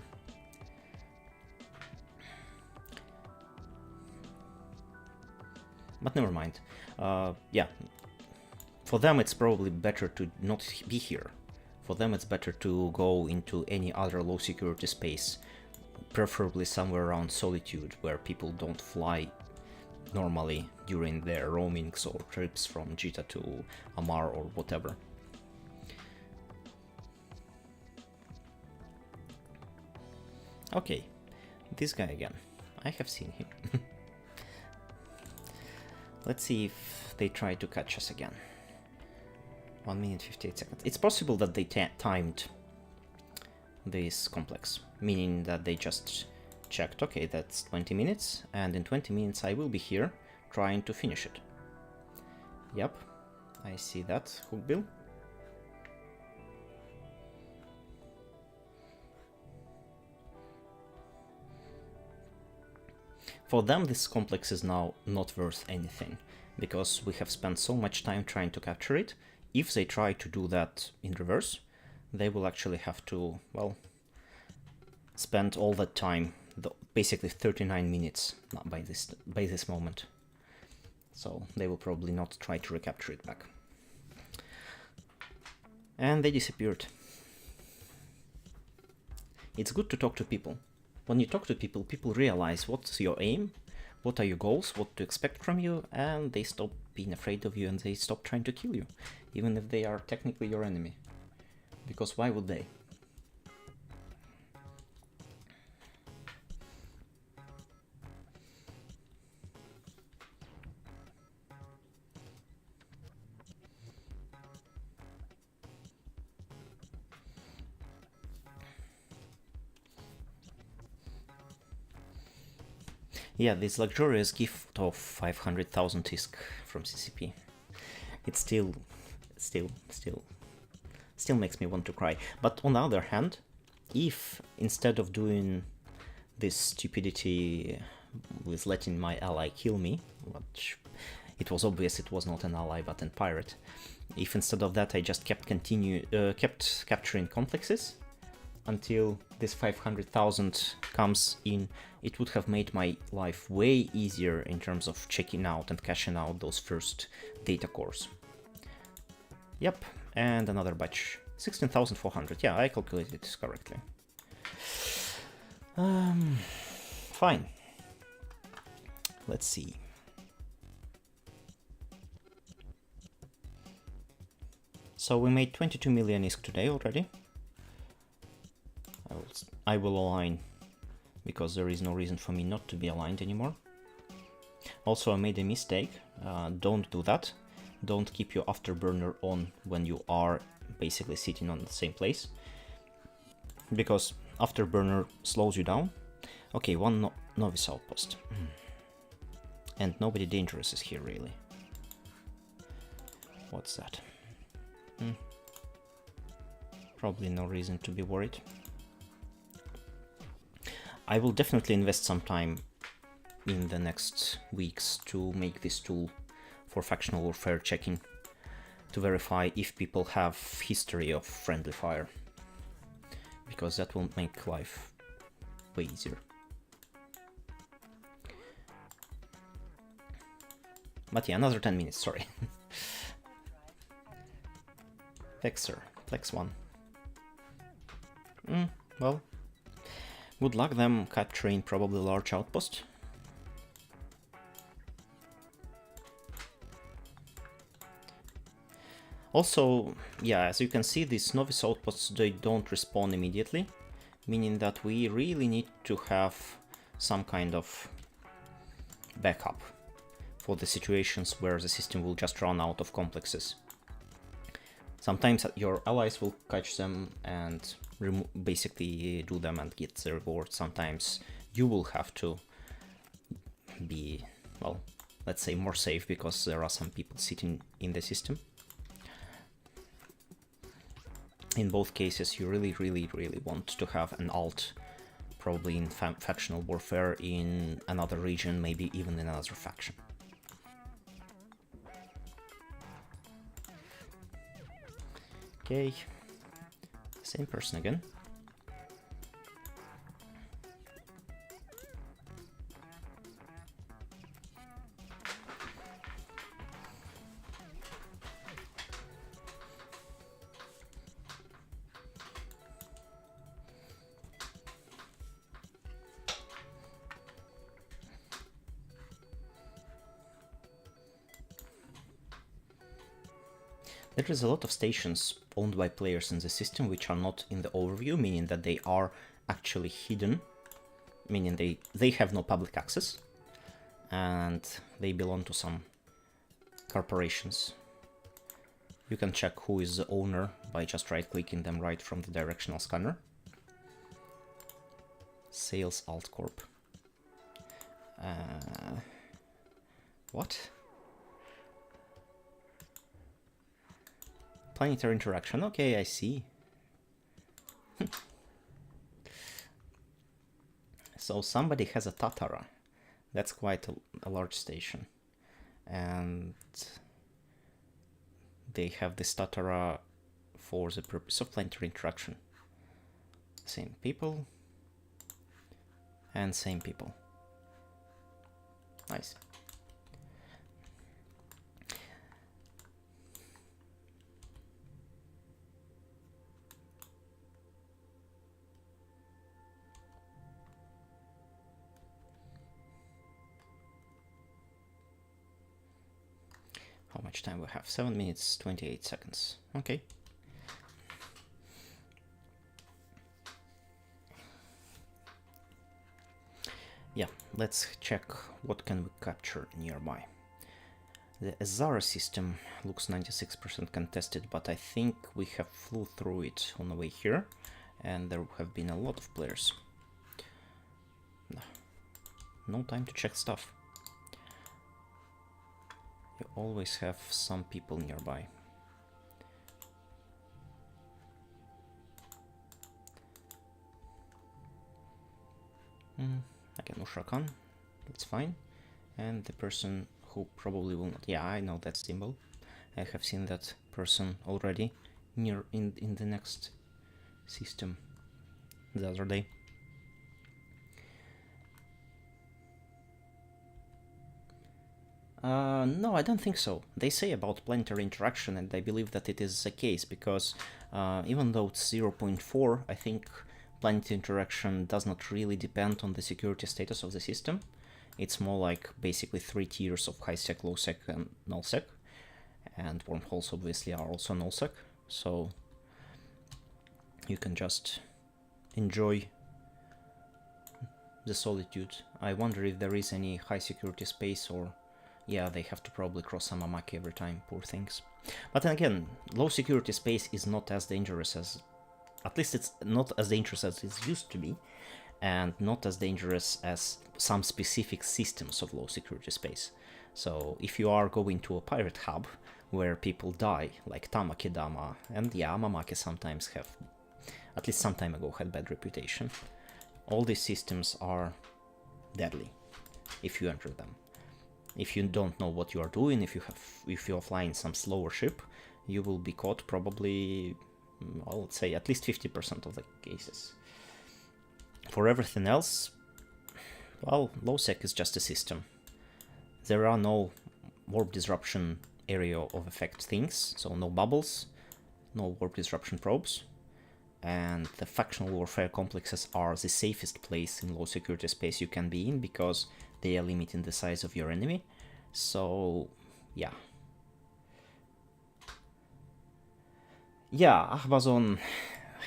But never mind. Yeah, for them it's probably better to not be here. For them it's better to go into any other low security space, preferably somewhere around Solitude, where people don't fly normally during their roamings or trips from Jita to Amar or whatever. Okay, this guy again. I have seen him. Let's see if they try to catch us again. 1 minute 58 seconds. It's possible that they timed this complex, meaning that they just checked, okay, that's 20 minutes, and in 20 minutes I will be here trying to finish it. Yep, I see that, Hookbill. For them, this complex is now not worth anything, because we have spent so much time trying to capture it. If they try to do that in reverse, they will actually have to, well, spend all that time, basically 39 minutes by this moment. So they will probably not try to recapture it back. And they disappeared. It's good to talk to people. When you talk to people, people realize what's your aim, what are your goals, what to expect from you, and they stop being afraid of you and they stop trying to kill you, even if they are technically your enemy. Because why would they? Yeah, this luxurious gift of 500,000 ISK from CCP. It still makes me want to cry. But on the other hand, if instead of doing this stupidity with letting my ally kill me, which it was obvious it was not an ally but a pirate, if instead of that I just kept capturing complexes until this 500,000 comes in, it would have made my life way easier in terms of checking out and cashing out those first data cores. Yep, and another batch. 16,400. Yeah, I calculated this correctly. Fine. Let's see. So we made 22 million ISK today already. I will align, because there is no reason for me not to be aligned anymore. Also, I made a mistake. Don't do that. Don't keep your afterburner on when you are basically sitting on the same place, because afterburner slows you down. Okay, one novice outpost. And nobody dangerous is here, really. What's that? Probably no reason to be worried. I will definitely invest some time in the next weeks to make this tool for factional warfare checking, to verify if people have history of friendly fire, because that will make life way easier. But yeah, another 10 minutes, sorry. Vexer, Plex 1. Well, good luck them capturing probably large outpost. Also, yeah, as you can see, these novice outposts, they don't respawn immediately, meaning that we really need to have some kind of backup for the situations where the system will just run out of complexes. Sometimes your allies will catch them and basically do them and get the reward. Sometimes you will have to be, well, let's say more safe because there are some people sitting in the system. In both cases, you really want to have an alt, probably in factional warfare in another region, maybe even in another faction. Okay, same person again. There is a lot of stations owned by players in the system which are not in the overview, meaning that they are actually hidden, meaning they have no public access, and they belong to some corporations. You can check who is the owner by just right-clicking them right from the directional scanner. Sales Alt Corp. What? Planetary interaction. Okay, I see. So somebody has a Tatara. That's quite a large station. And they have this Tatara for the purpose of planetary interaction. Same people. And same people. Nice. How much time we have? 7 minutes, 28 seconds. Okay. Yeah, let's check what can we capture nearby. The Azara system looks 96% contested, but I think we have flew through it on the way here, and there have been a lot of players. No time to check stuff. You always have some people nearby. Again, Ushrakan, that's fine. And the person who probably will not. Yeah, I know that symbol. I have seen that person already near in the next system the other day. No, I don't think so. They say about planetary interaction, and I believe that it is the case, because even though it's 0.4, I think planetary interaction does not really depend on the security status of the system. It's more like basically 3 tiers of high sec, low sec, and null sec. And wormholes obviously are also null sec, so you can just enjoy the Solitude. I wonder if there is any high security space, or yeah, they have to probably cross Amamaki every time, poor things. But then again, low security space is not as dangerous as, at least it's not as dangerous as it used to be, and not as dangerous as some specific systems of low security space. So if you are going to a pirate hub where people die, like Tamaki-dama, and yeah, Amamaki sometimes have, at least some time ago, had bad reputation, all these systems are deadly if you enter them. If you don't know what you are doing, if you are flying some slower ship, you will be caught probably, I would say, at least 50% of the cases. For everything else, well, lowsec is just a system. There are no warp disruption area of effect things, so no bubbles, no warp disruption probes, and the factional warfare complexes are the safest place in low security space you can be in because they are limiting the size of your enemy. So yeah. Yeah, Ahvazon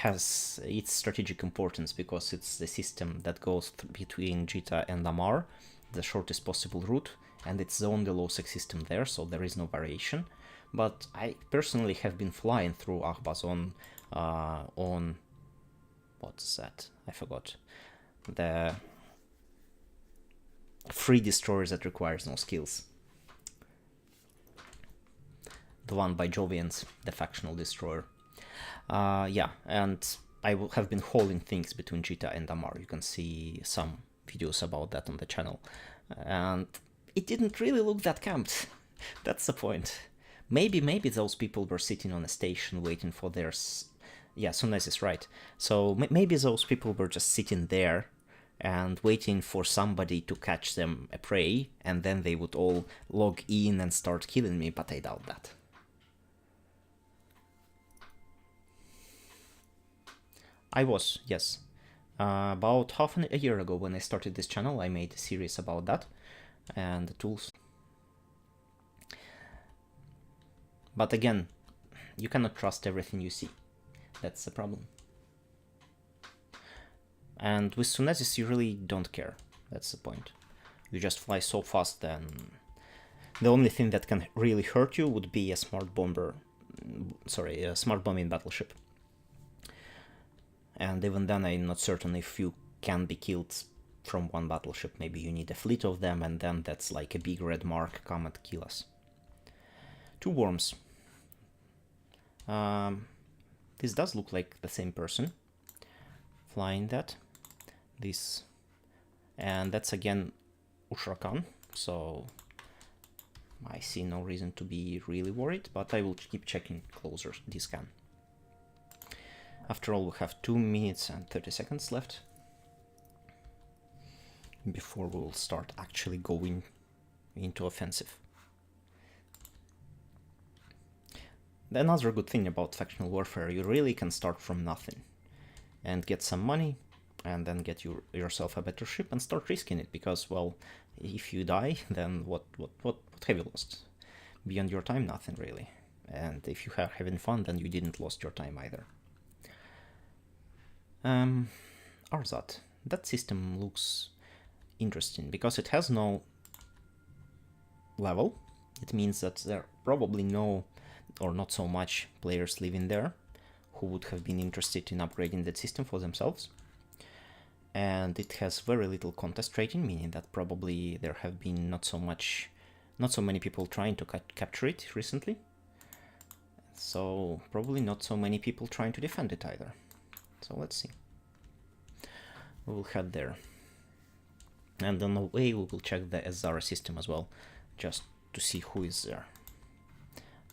has its strategic importance because it's the system that goes between Jita and Amar, the shortest possible route, and it's the only lowsec system there, so there is no variation. But I personally have been flying through Ahvazon on, what's that? I forgot. The free destroyers that requires no skills. The one by Jovians, the factional destroyer. Yeah, and I will have been hauling things between Jita and Amar. You can see some videos about that on the channel. And it didn't really look that camped. That's the point. Maybe those people were sitting on a station waiting for their... Yeah, Sunez is right. So maybe those people were just sitting there and waiting for somebody to catch them a prey, and then they would all log in and start killing me, but I doubt that. I was, yes. About half a year ago when I started this channel, I made a series about that and the tools. But again, you cannot trust everything you see. That's the problem. And with Sunezis, you really don't care. That's the point. You just fly so fast, then the only thing that can really hurt you would be a smart bomber, sorry, a smart bombing battleship. And even then, I'm not certain if you can be killed from one battleship. Maybe you need a fleet of them, and then that's like a big red mark, come and kill us. 2 worms. This does look like the same person flying that. This, and that's again Ushrakan, so I see no reason to be really worried, but I will keep checking closer this scan. After all, we have 2 minutes and 30 seconds left before we will start actually going into offensive. Another good thing about factional warfare, you really can start from nothing and get some money and then get yourself a better ship and start risking it, because, well, if you die, then what have you lost? Beyond your time, nothing really. And if you are having fun, then you didn't lost your time either. Arzat. That system looks interesting because it has no level. It means that there are probably no, or not so much, players living there who would have been interested in upgrading that system for themselves. And it has very little contest rating, meaning that probably there have been not so many people trying to capture it recently. So probably not so many people trying to defend it either. So let's see. We will head there. And on the way we will check the Azara system as well, just to see who is there.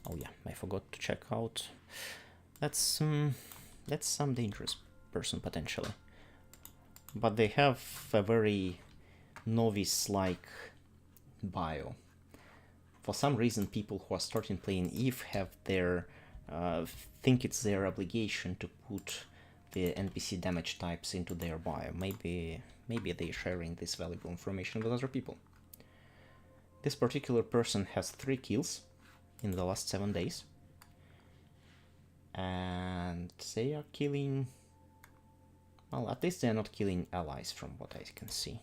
Oh yeah, I forgot to check out. That's some dangerous person potentially. But they have a very novice-like bio. For some reason, people who are starting playing EVE have their think it's their obligation to put the NPC damage types into their bio. Maybe they're sharing this valuable information with other people. This particular person has 3 kills in the last 7 days. And they are killing... Well, at least they're not killing allies from what I can see.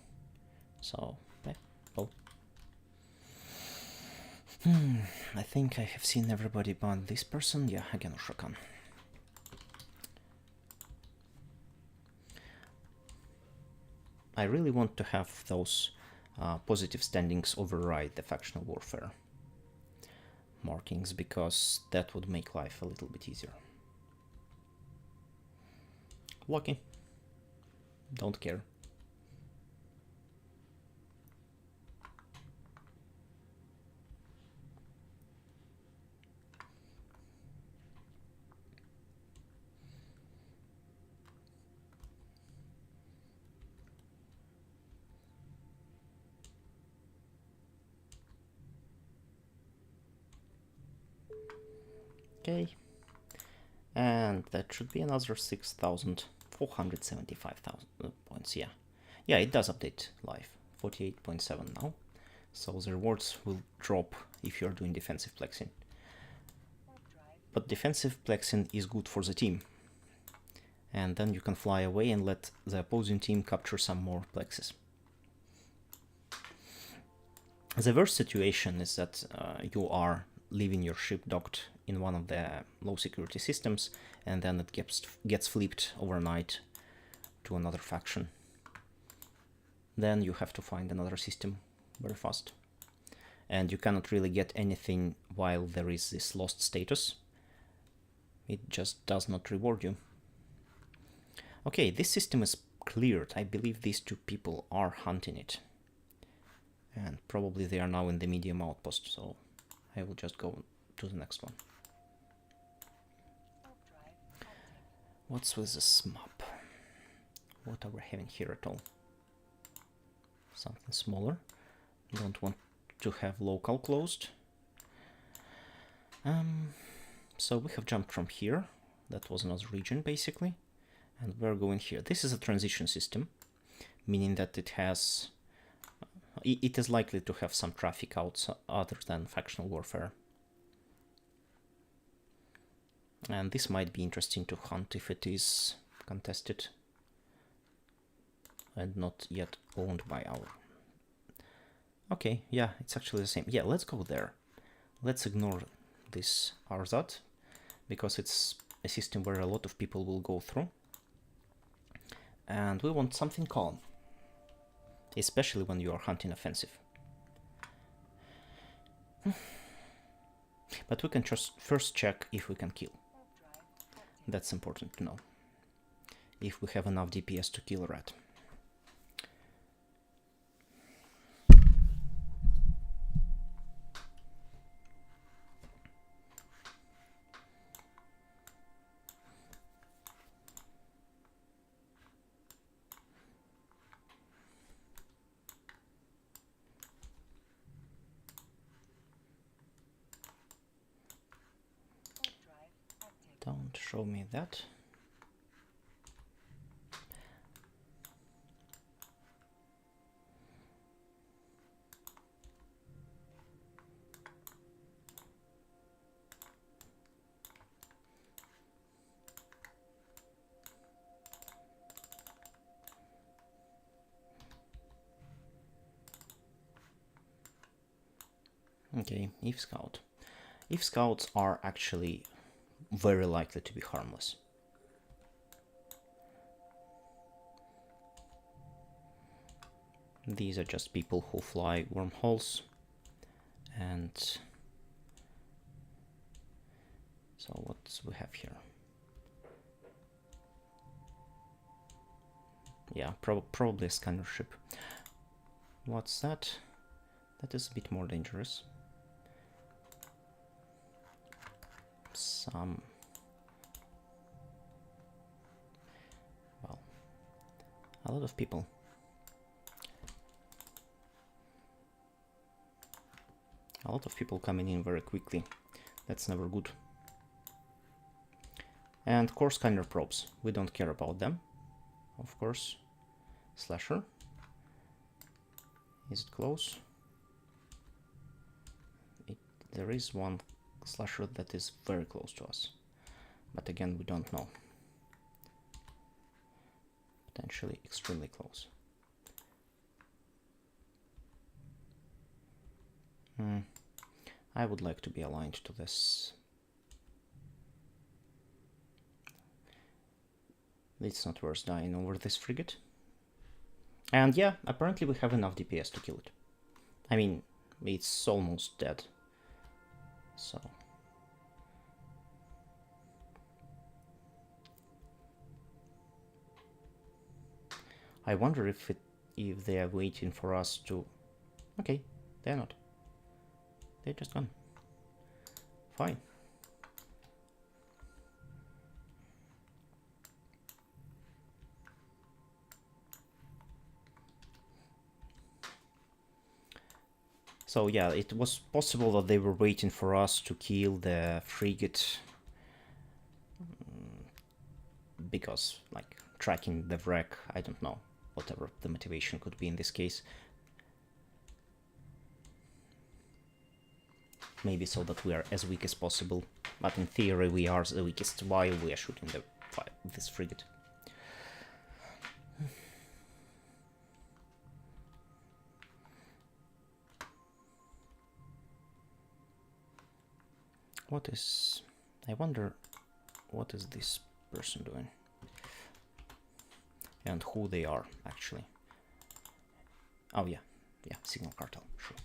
So, oh. I think I have seen everybody but this person. Yeah, again, Shokan. I really want to have those positive standings override the factional warfare markings, because that would make life a little bit easier. Lucky. Don't care. Okay, and that should be another 6,475,000 points. Yeah, it does update life. 48.7 now, so the rewards will drop if you're doing defensive plexing. But defensive plexing is good for the team, and then you can fly away and let the opposing team capture some more plexes. The worst situation is that you are leaving your ship docked in one of the low security systems, and then it gets flipped overnight to another faction. Then you have to find another system very fast, and you cannot really get anything while there is this lost status. It just does not reward you. Okay, this system is cleared. I believe these two people are hunting it, and probably they are now in the medium outpost, so I will just go to the next one. What's with this map? What are we having here at all? Something smaller. Don't want to have local closed. So we have jumped from here. That was another region basically, and we're going here. This is a transition system, meaning that it has it is likely to have some traffic out other than factional warfare. And this might be interesting to hunt if it is contested and not yet owned by our... Okay, yeah, it's actually the same. Yeah, let's go there. Let's ignore this Arzat, because it's a system where a lot of people will go through. And we want something calm, especially when you are hunting offensive. But we can just first check if we can kill. That's important to know. If we have enough DPS to kill a rat. Don't show me that. Okay, if scout. If scouts are actually very likely to be harmless. These are just people who fly wormholes, and so what we have here? Yeah, probably a scanner ship. What's that? That is a bit more dangerous. Well, a lot of people. A lot of people coming in very quickly. That's never good. And core scanner probes. We don't care about them, of course. Slasher. Is it close? There is one slasher that is very close to us, but again we don't know. Potentially extremely close. I would like to be aligned to this. It's not worth dying over this frigate. And yeah, apparently we have enough DPS to kill it. I mean, it's almost dead. So... I wonder if they are waiting for us to... Okay, they're not. They're just gone. Fine. So yeah, it was possible that they were waiting for us to kill the frigate because, like, tracking the wreck, I don't know, whatever the motivation could be in this case. Maybe so that we are as weak as possible, but in theory we are the weakest while we are shooting this frigate. I wonder what is this person doing and who they are actually. Oh yeah, Signal Cartel, sure.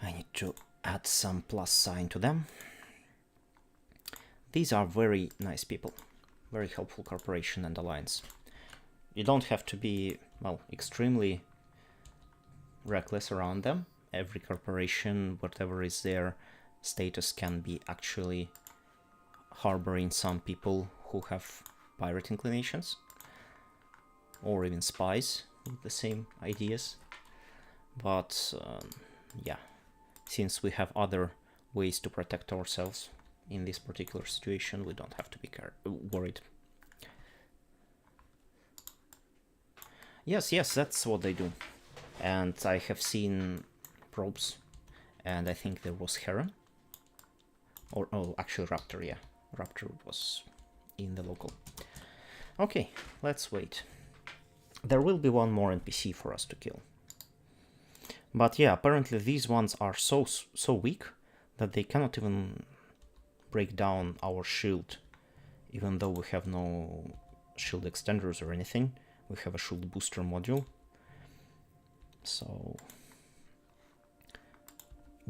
I need to add some plus sign to them. These are very nice people, very helpful corporation and alliance. You don't have to be, well, extremely reckless around them. Every corporation, whatever is their status, can be actually harboring some people who have pirate inclinations, or even spies with the same ideas. But yeah, since we have other ways to protect ourselves in this particular situation, we don't have to be worried. Yes, that's what they do. And I have seen probes, and I think there was Heron. Or, oh, actually Raptor, yeah. Raptor was in the local. Okay, let's wait. There will be one more NPC for us to kill. But yeah, apparently these ones are so weak that they cannot even break down our shield, even though we have no shield extenders or anything. We have a shield booster module. So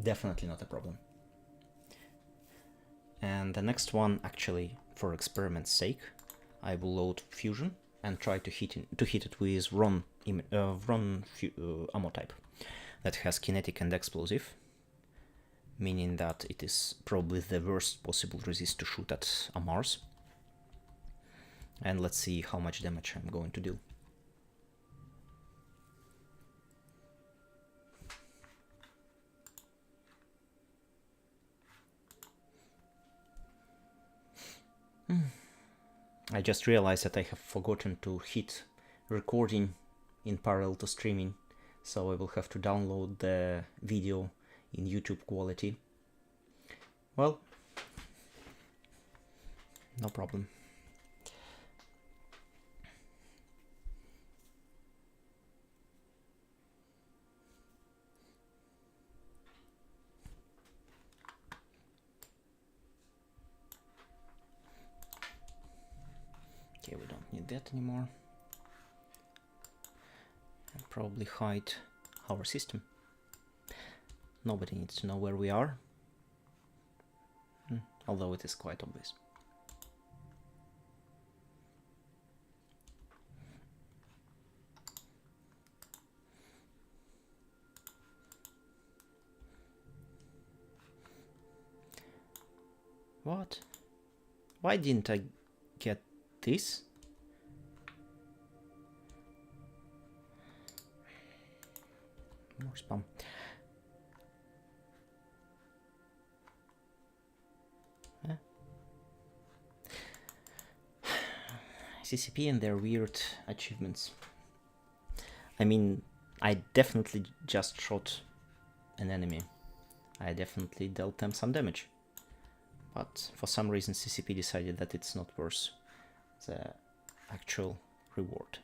definitely not a problem. And the next one, actually, for experiment's sake, I will load fusion and try to hit it with Ron ammo type that has kinetic and explosive, meaning that it is probably the worst possible resist to shoot at a Mars. And let's see how much damage I'm going to deal. I just realized that I have forgotten to hit recording in parallel to streaming, so I will have to download the video in YouTube quality. Well, no problem. Okay, we don't need that anymore. I'll probably hide our system. Nobody needs to know where we are, although it is quite obvious. What? Why didn't I get this? More spam. CCP and their weird achievements. I mean, I definitely just shot an enemy. I definitely dealt them some damage. But for some reason CCP decided that it's not worth the actual reward.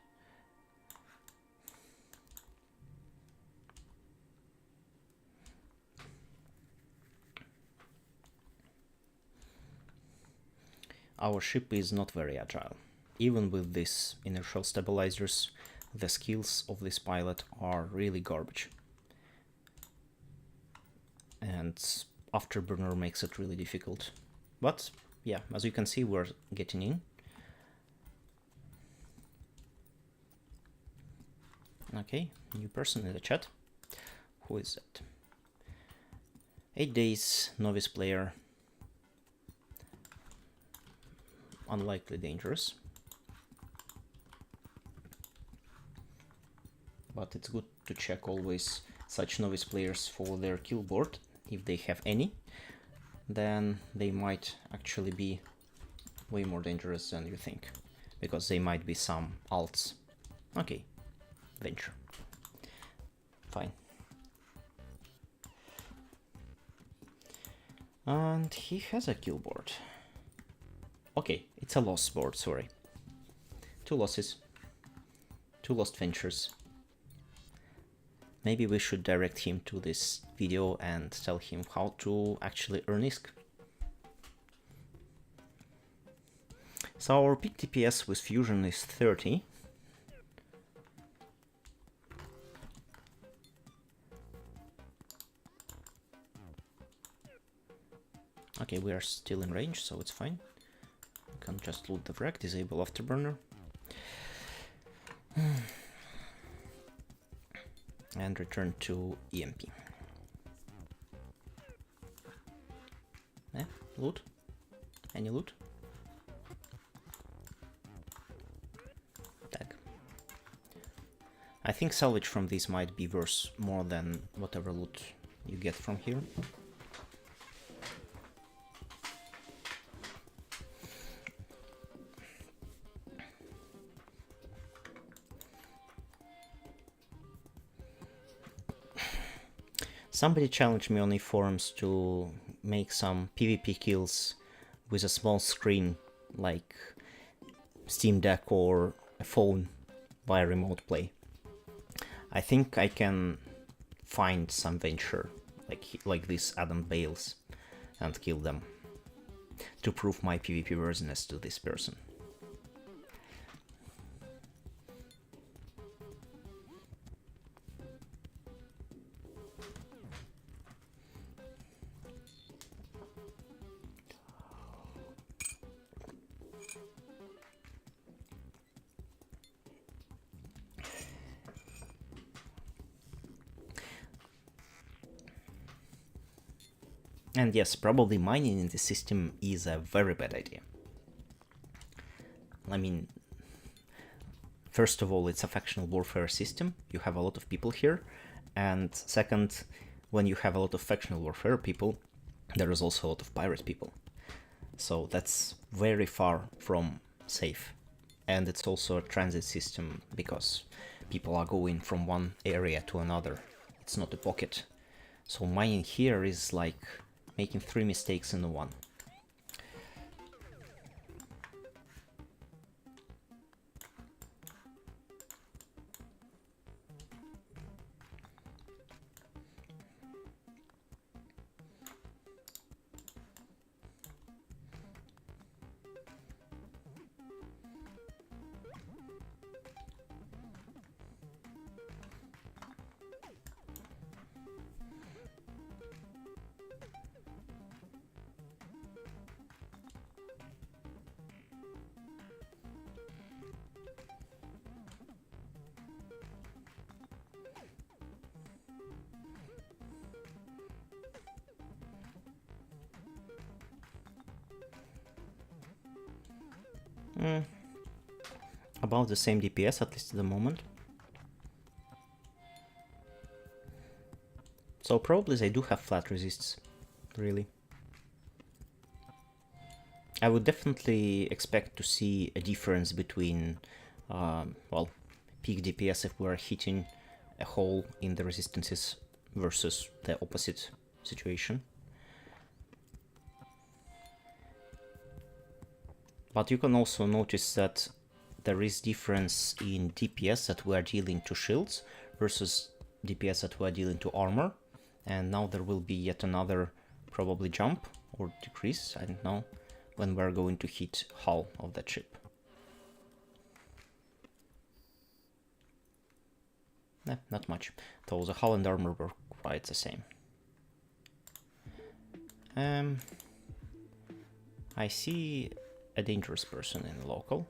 Our ship is not very agile. Even with these inertial stabilizers, the skills of this pilot are really garbage. And Afterburner makes it really difficult. But yeah, as you can see, we're getting in. Okay, new person in the chat. Who is that? 8 days, novice player. Unlikely dangerous. But it's good to check always such novice players for their kill board. If they have any, then they might actually be way more dangerous than you think, because they might be some alts. Okay, venture. Fine. And he has a kill board. Okay, it's a loss board, sorry. 2 losses. 2 lost ventures. Maybe we should direct him to this video and tell him how to actually earn ISK. So our peak DPS with Fusion is 30. Okay, we are still in range, so it's fine. We can just loot the wreck, disable Afterburner. And return to EMP. Loot? Any loot? Tag. I think salvage from this might be worth more than whatever loot you get from here. Somebody challenged me on the forums to make some PvP kills with a small screen like Steam Deck or a phone via remote play. I think I can find some venture like this Adam Bales and kill them to prove my PvP worthiness to this person. And yes, probably mining in the system is a very bad idea. I mean, first of all, it's a factional warfare system. You have a lot of people here. And second, when you have a lot of factional warfare people, there is also a lot of pirate people. So that's very far from safe. And it's also a transit system because people are going from one area to another. It's not a pocket. So mining here is like making 3 mistakes in one. About the same DPS, at least at the moment. So probably they do have flat resists, really. I would definitely expect to see a difference between, well, peak DPS if we're hitting a hole in the resistances versus the opposite situation. But you can also notice that there is difference in DPS that we are dealing to shields versus DPS that we are dealing to armor. And now there will be yet another probably jump or decrease, I don't know, when we're going to hit hull of that ship. Not much. So the hull and armor were quite the same. I see a dangerous person in local,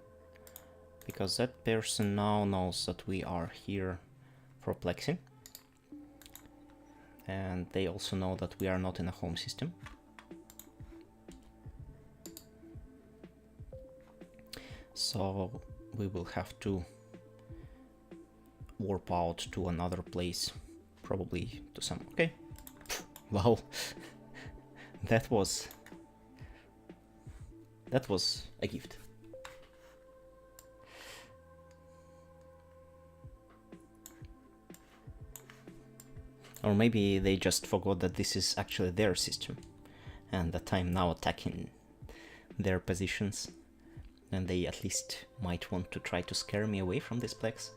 because that person now knows that we are here for plexing. And they also know that we are not in a home system. So we will have to warp out to another place, probably to some... Okay. Wow. That was a gift. Or maybe they just forgot that this is actually their system and that I'm now attacking their positions, and they at least might want to try to scare me away from this Plex.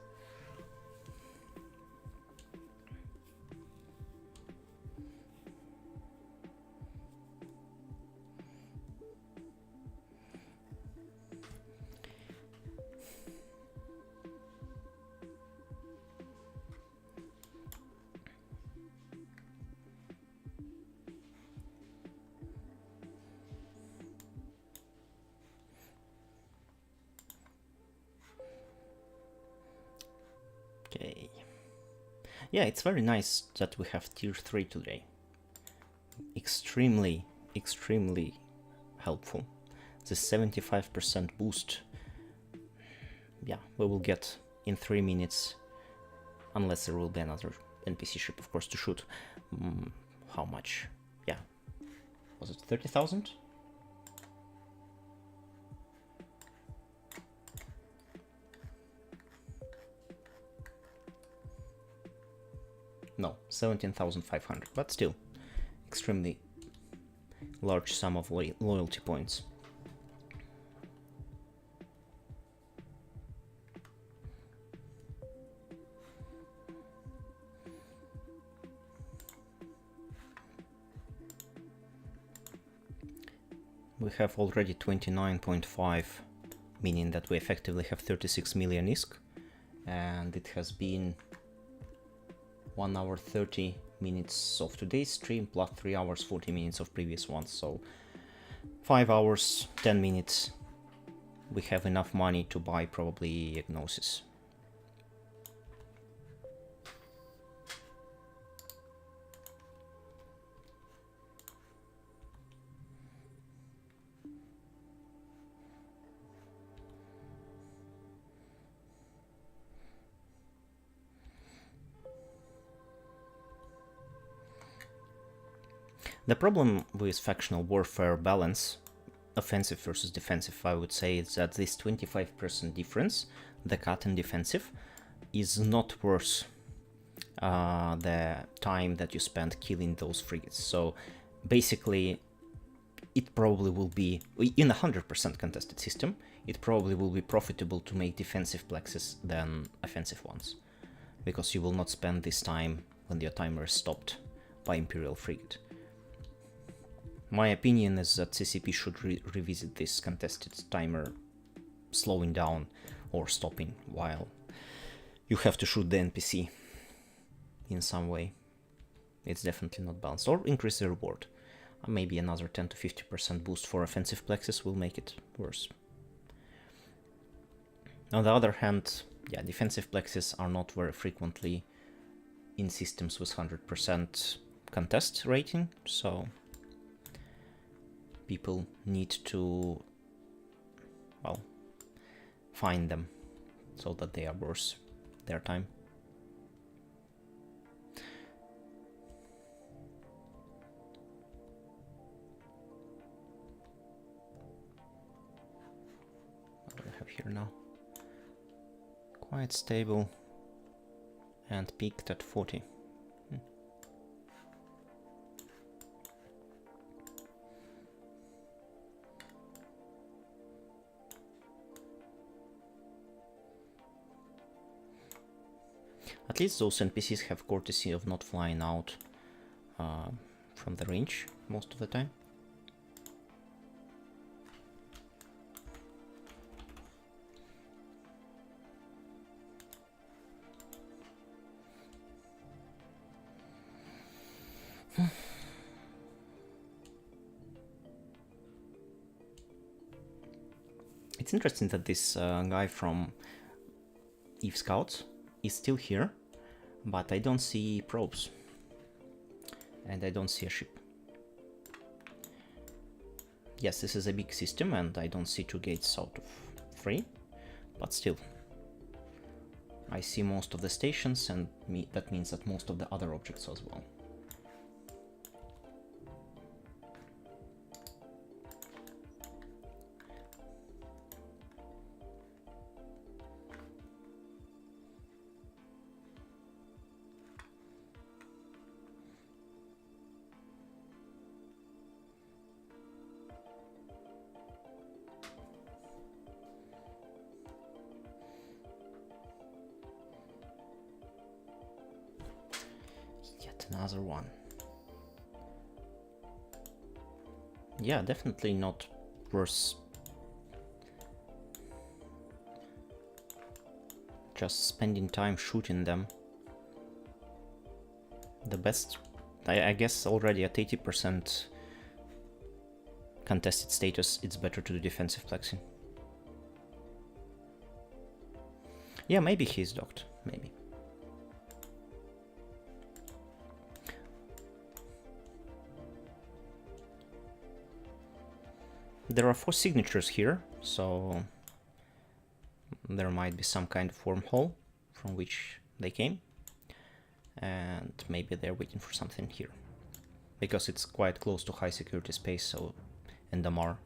Okay. Yeah, it's very nice that we have tier 3 today. Extremely helpful. The 75% boost, yeah, we will get in 3 minutes, unless there will be another NPC ship, of course, to shoot. How much? Yeah. Was it 30,000? No, 17,500, but still, extremely large sum of loyalty points. We have already 29.5, meaning that we effectively have 36 million ISK, and it has been 1 hour 30 minutes of today's stream plus 3 hours 40 minutes of previous ones, so 5 hours 10 minutes. We have enough money to buy probably Gnosis. The problem with factional warfare balance, offensive versus defensive, I would say, is that this 25% difference, the cut in defensive, is not worth the time that you spend killing those frigates. So basically, it probably will be, in a 100% contested system, it probably will be profitable to make defensive plexes than offensive ones, because you will not spend this time when your timer is stopped by Imperial frigate. My opinion is that CCP should revisit this contested timer, slowing down or stopping while you have to shoot the NPC in some way. It's definitely not balanced. Or increase the reward. Maybe another 10 to 50% boost for offensive plexes will make it worse. On the other hand, yeah, defensive plexes are not very frequently in systems with 100% contest rating, so people need to, well, find them so that they are worth their time. What do I have here now? Quite stable and peaked at 40. At least those NPCs have courtesy of not flying out from the range most of the time. It's interesting that this guy from Eve Scouts is still here, but I don't see probes and I don't see a ship. Yes, this is a big system and I don't see 2 gates out of 3, but still. I see most of the stations, and that means that most of the other objects as well. Another one. Yeah, definitely not worth just spending time shooting them. The best, I guess already at 80% contested status, it's better to do defensive plexing. Yeah, maybe he's docked, maybe. There are 4 signatures here, so there might be some kind of wormhole from which they came, and maybe they're waiting for something here, because it's quite close to high security space, so and Damar.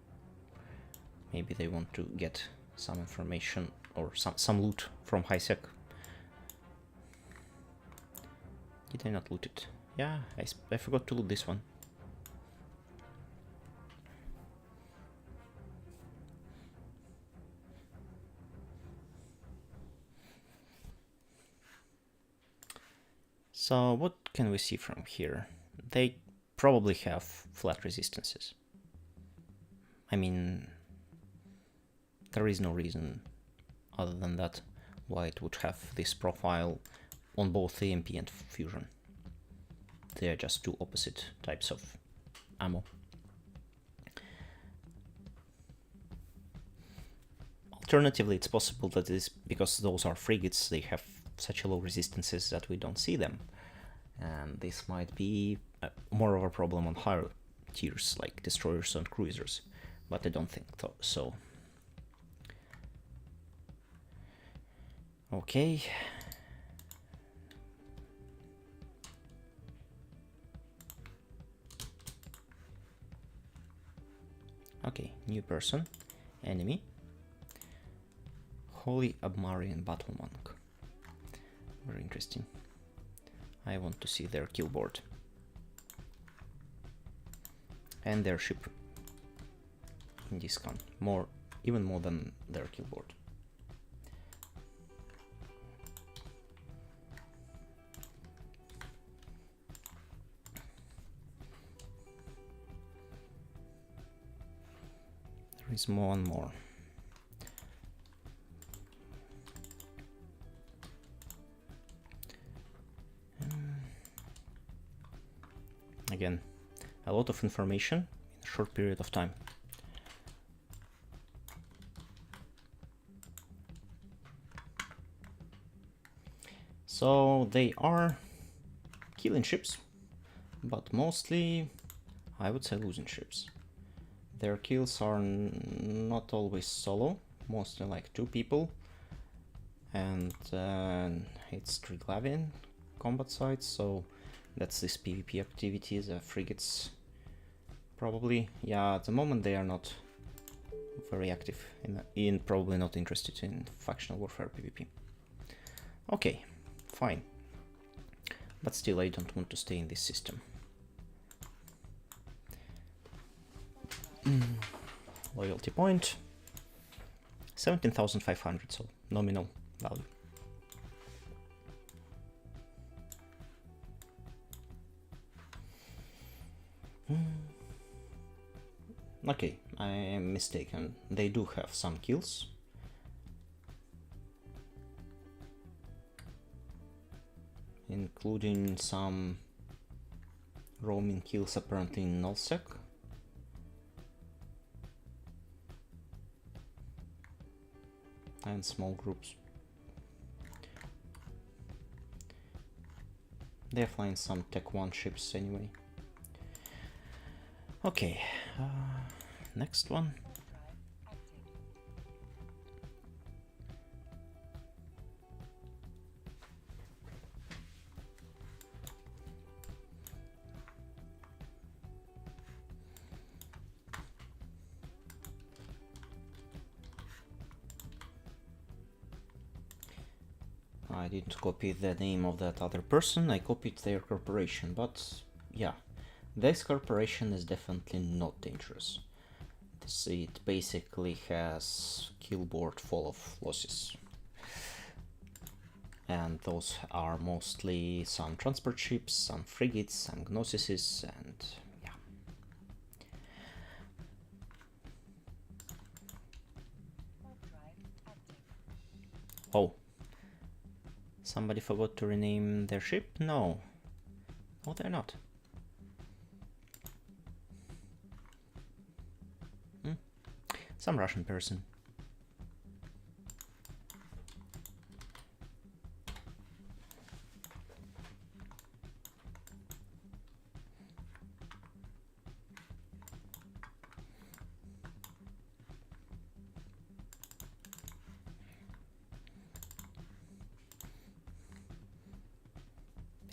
Maybe they want to get some information or some loot from high sec. Did I not loot it? Yeah, I forgot to loot this one. So what can we see from here? They probably have flat resistances. I mean, there is no reason other than that why it would have this profile on both AMP and fusion. They are just 2 opposite types of ammo. Alternatively, it's possible that it's because those are frigates, they have such low resistances that we don't see them. And this might be more of a problem on higher tiers like destroyers and cruisers, but I don't think so. Okay. Okay, new person, enemy, Holy Abmarian Battle Monk. Very interesting. I want to see their kill board and their ship in this scan, even more than their kill board. There is more and more. Again, a lot of information in a short period of time. So they are killing ships, but mostly I would say losing ships. Their kills are not always solo, mostly like 2 people, and it's Triglavian combat sites, so that's this PvP activity, the frigates probably. Yeah, at the moment they are not very active in probably not interested in factional warfare PvP. Okay, fine. But still I don't want to stay in this system. Loyalty point 17,500, so nominal value. Okay, I am mistaken. They do have some kills. Including some roaming kills apparently in lowsec. And small groups. They're flying some Tech 1 ships anyway. Okay, next one. I didn't copy the name of that other person, I copied their corporation, but yeah, this corporation is definitely not dangerous. It basically has kill board full of losses. And those are mostly some transport ships, some frigates, some gnosises, and yeah. Oh. Somebody forgot to rename their ship? No. Oh, they're not. Some Russian person.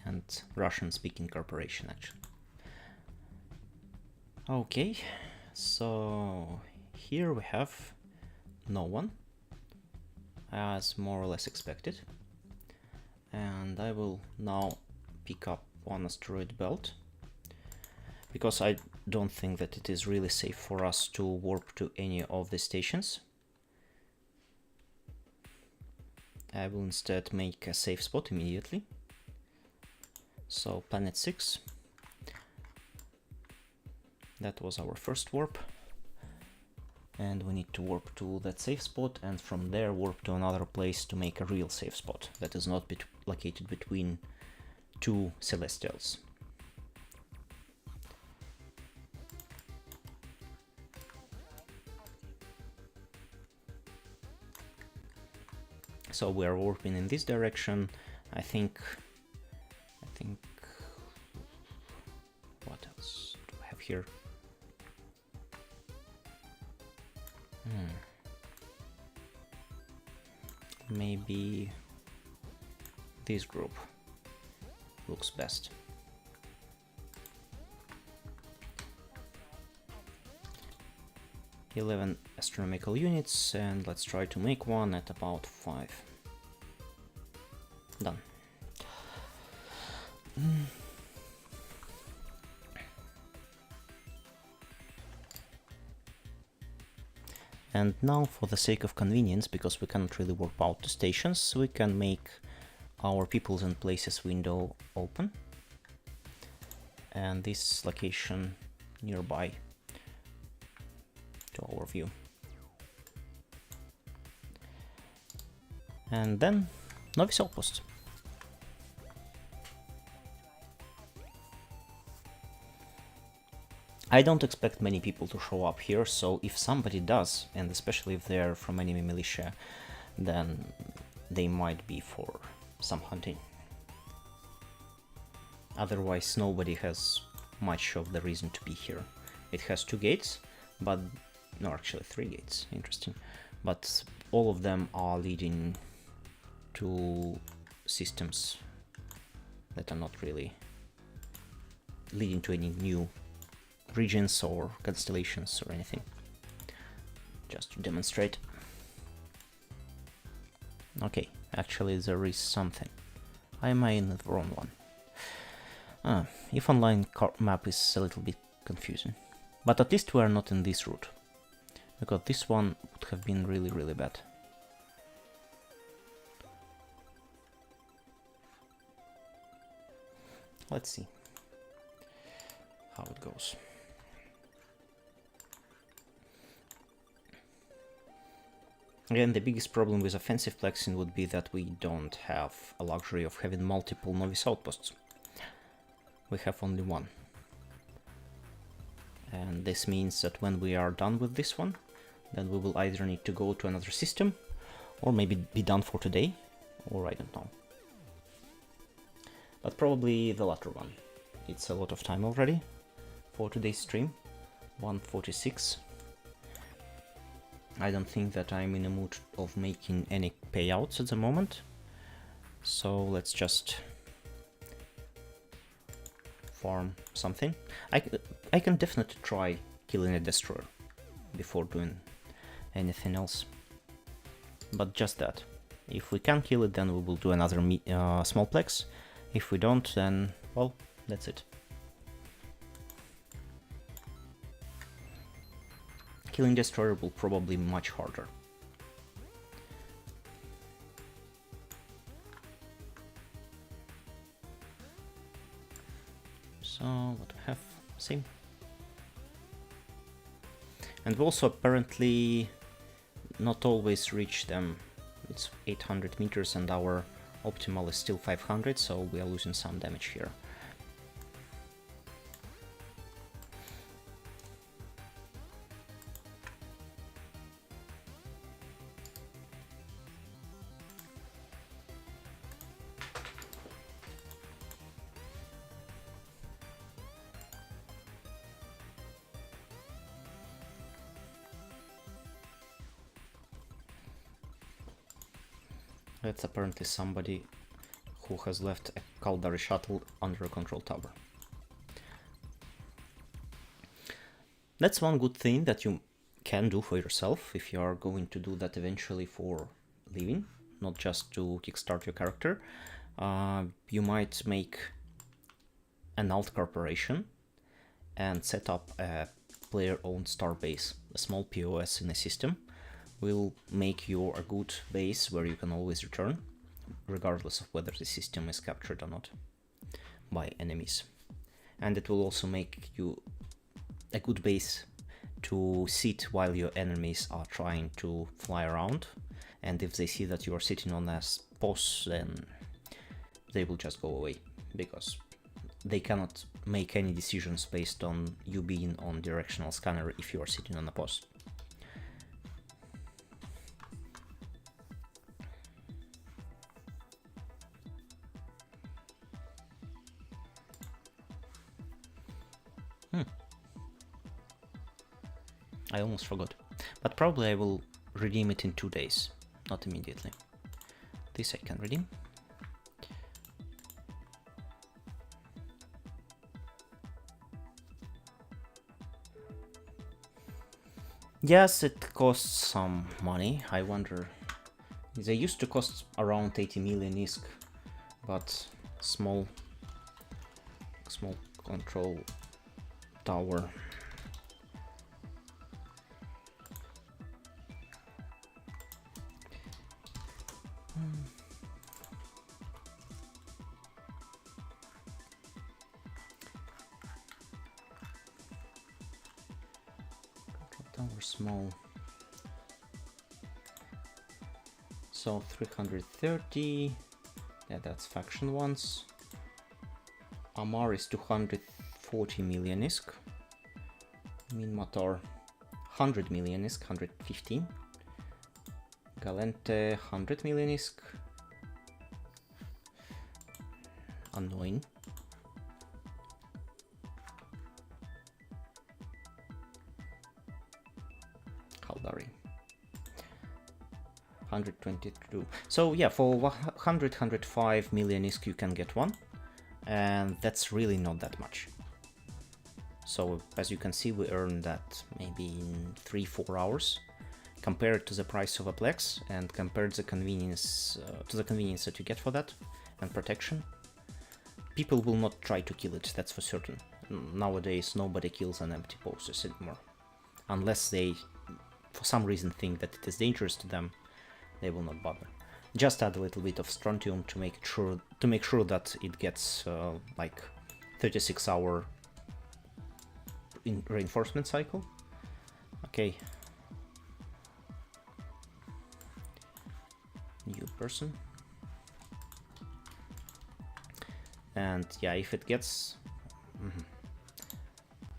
And Russian-speaking corporation, actually. Okay, so here we have no one, as more or less expected. And I will now pick up one asteroid belt, because I don't think that it is really safe for us to warp to any of the stations. I will instead make a safe spot immediately. So planet 6. That was our first warp. And we need to warp to that safe spot, and from there warp to another place to make a real safe spot that is not located between two celestials. So we are warping in this direction. I think what else do I have here? Maybe this group looks best. $11 astronomical units, and let's try to make one at about 5. Done. And now, for the sake of convenience, because we cannot really warp out to stations, we can make our peoples and places window open, and this location nearby to our view. And then Novice Outpost. I don't expect many people to show up here, so if somebody does, and especially if they're from enemy militia, then they might be for some hunting. Otherwise, nobody has much of the reason to be here. It has 2 gates, but no, actually 3 gates, interesting. But all of them are leading to systems that are not really leading to any new regions or constellations or anything. Just to demonstrate. Okay, actually there is something. I am in the wrong one. If online map is a little bit confusing. But at least we are not in this route, because this one would have been really bad. Let's see. how it goes. Again, the biggest problem with offensive plexing would be that we don't have a luxury of having multiple novice outposts. We have only one. And this means that when we are done with this one, then we will either need to go to another system, or maybe be done for today, or I don't know. But probably the latter one. It's a lot of time already for today's stream, 1:46. I don't think that I'm in a mood of making any payouts at the moment, so let's just farm something. I can definitely try killing a destroyer before doing anything else, but just that. If we can kill it, then we will do another small plex. If we don't, then, well, that's it. Killing destroyer will probably be much harder. So what do we have? Same. And we also apparently not always reach them. It's 800 meters and our optimal is still 500, so we are losing some damage here. That's apparently somebody who has left a Caldari shuttle under a control tower. That's one good thing that you can do for yourself if you are going to do that eventually for living, not just to kickstart your character. You might make an alt corporation and set up a player-owned star base, a small POS in a system. Will make you a good base where you can always return, regardless of whether the system is captured or not by enemies. And it will also make you a good base to sit while your enemies are trying to fly around, and if they see that you are sitting on a post, then they will just go away, because they cannot make any decisions based on you being on directional scanner if you are sitting on a post. I almost forgot, but probably I will redeem it in 2 days, not immediately. This I can redeem. Yes, it costs some money. I wonder, they used to cost around 80 million ISK, but small control tower. Tower small. So 330. Yeah, that's faction ones. Amar is 240 million ISK. Minmatar 100 million ISK, 115. Galente 100 million ISK. Annoying. Caldari 122. So yeah, for 105 million ISK you can get one, and that's really not that much. So as you can see, we earn that maybe in 3-4 hours, compared to the price of a Plex, and compared the convenience to the convenience that you get for that, and protection. People will not try to kill it, that's for certain. Nowadays nobody kills an empty post anymore, unless they for some reason think that it is dangerous to them. They will not bother. Just add a little bit of strontium to make sure that it gets like 36-hour reinforcement cycle. Okay. New person. And yeah, if it gets...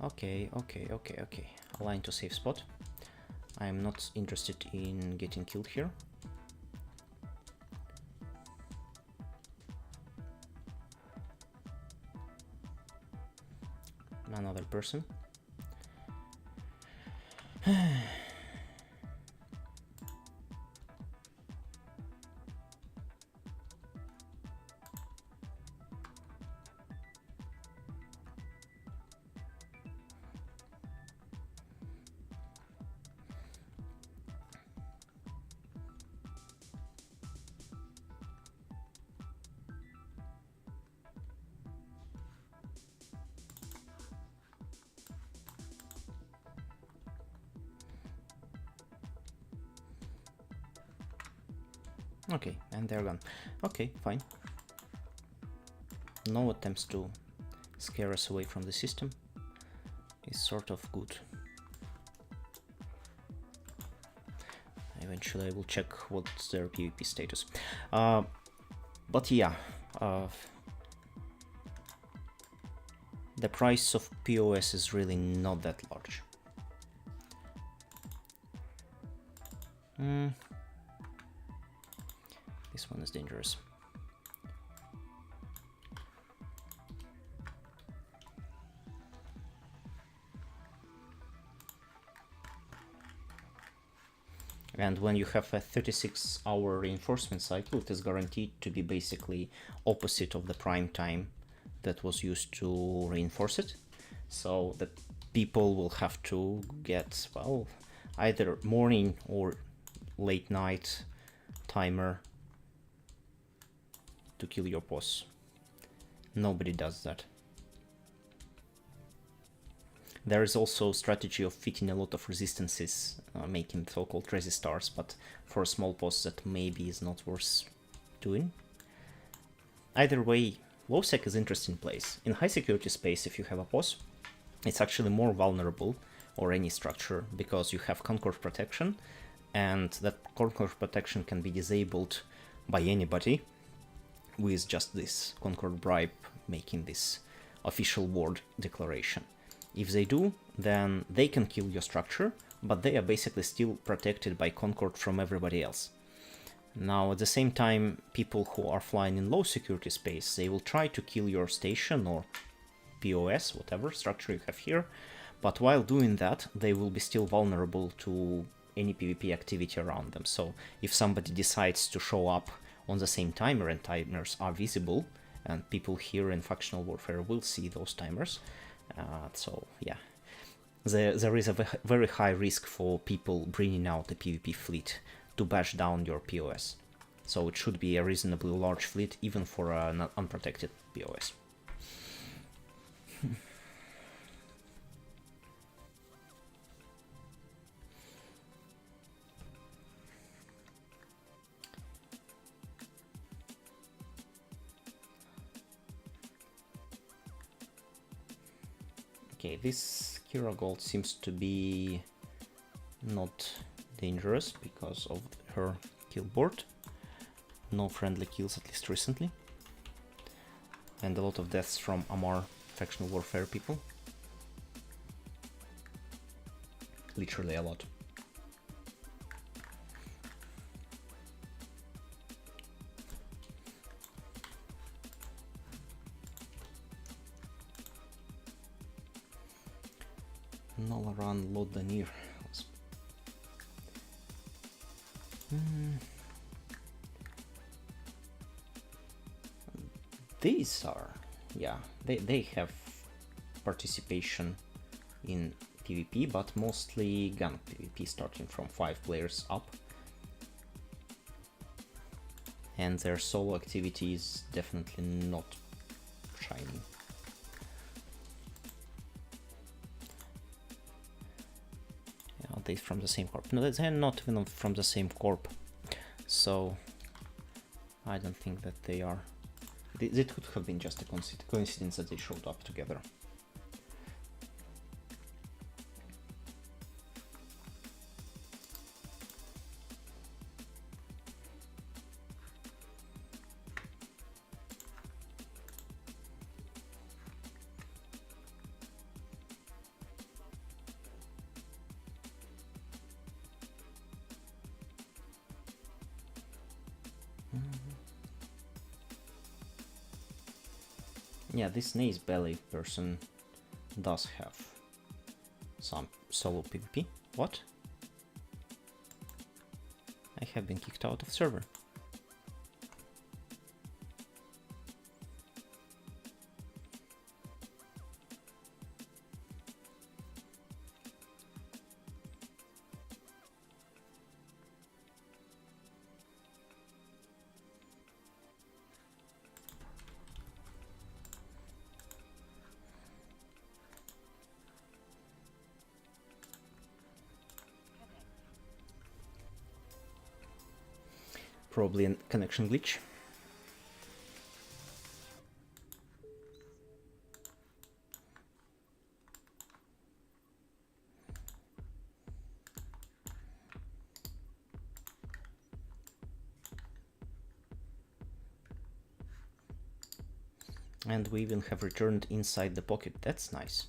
Okay. Align to safe spot. I'm not interested in getting killed here. Another person. Okay, and they're gone. Okay, fine. No attempts to scare us away from the system is sort of good. Eventually I will check what's their PvP status. But yeah, the price of POS is really not that large. This one is dangerous. And when you have a 36-hour reinforcement cycle, it is guaranteed to be basically opposite of the prime time that was used to reinforce it. So that people will have to get, well, either morning or late night timer to kill your boss. Nobody does that. There is also a strategy of fitting a lot of resistances, making so-called resistars, but for a small boss that maybe is not worth doing. Either way, lowsec is an interesting place. In high security space, if you have a boss, it's actually more vulnerable, or any structure, because you have Concord protection, and that Concord protection can be disabled by anybody with just this Concord bribe making this official ward declaration. If they do, then they can kill your structure, but they are basically still protected by Concord from everybody else. Now, at the same time, people who are flying in low security space, they will try to kill your station or POS, whatever structure you have here, but while doing that, they will be still vulnerable to any PvP activity around them. So if somebody decides to show up on the same timer, and timers are visible, and people here in factional warfare will see those timers, so yeah, there is a very high risk for people bringing out a PvP fleet to bash down your POS. So it should be a reasonably large fleet even for an unprotected POS. Okay, this Kira Gold seems to be not dangerous because of her kill board. No friendly kills, at least recently. And a lot of deaths from Amar factional warfare people. Literally a lot. Nolaran Lodanir. These are, yeah, they have participation in PvP, but mostly gun PvP, starting from 5 players up. And their solo activity is definitely not shining. Are they from the same corp? No, they're not even from the same corp. So I don't think that they are. It could have been just a coincidence that they showed up together. Yeah, this Naze Belly person does have some solo PvP. What? I have been kicked out of server. Probably a connection glitch. And we even have returned inside the pocket. That's nice.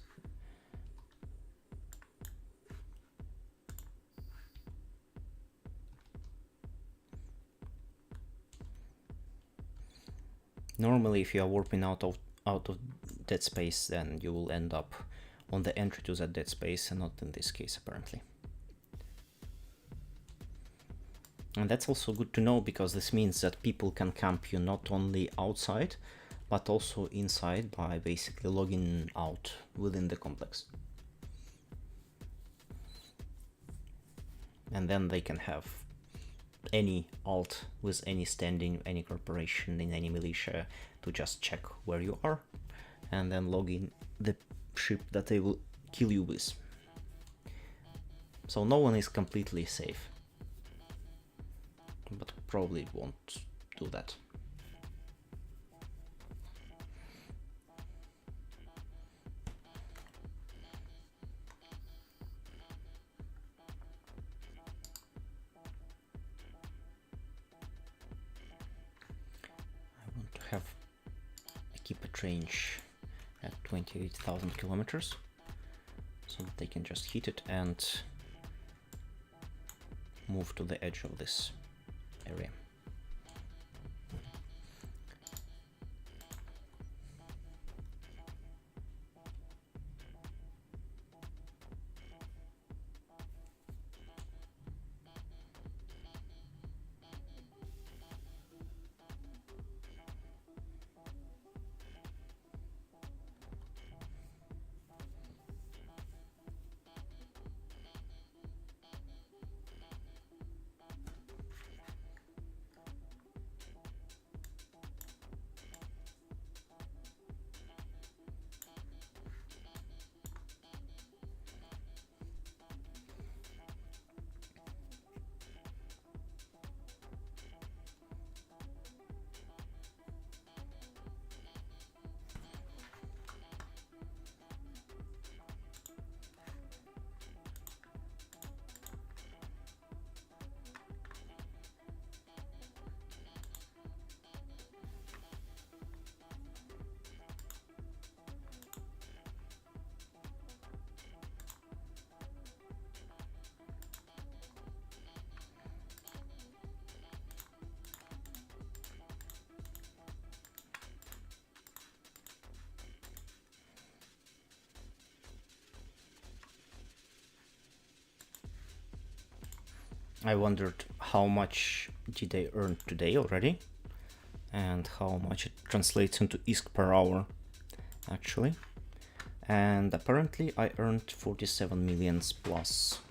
Normally, if you are warping out of dead space, then you will end up on the entry to that dead space, and not in this case, apparently. And that's also good to know, because this means that people can camp you not only outside, but also inside by basically logging out within the complex. And then they can have any alt with any standing, any corporation, in any militia to just check where you are, and then log in the ship that they will kill you with. So no one is completely safe, but probably won't do that. Have a keep it range at 28,000 kilometers, so that they can just hit it and move to the edge of this area. I wondered how much did I earn today already, and how much it translates into ISK per hour actually. And apparently I earned 47 millions plus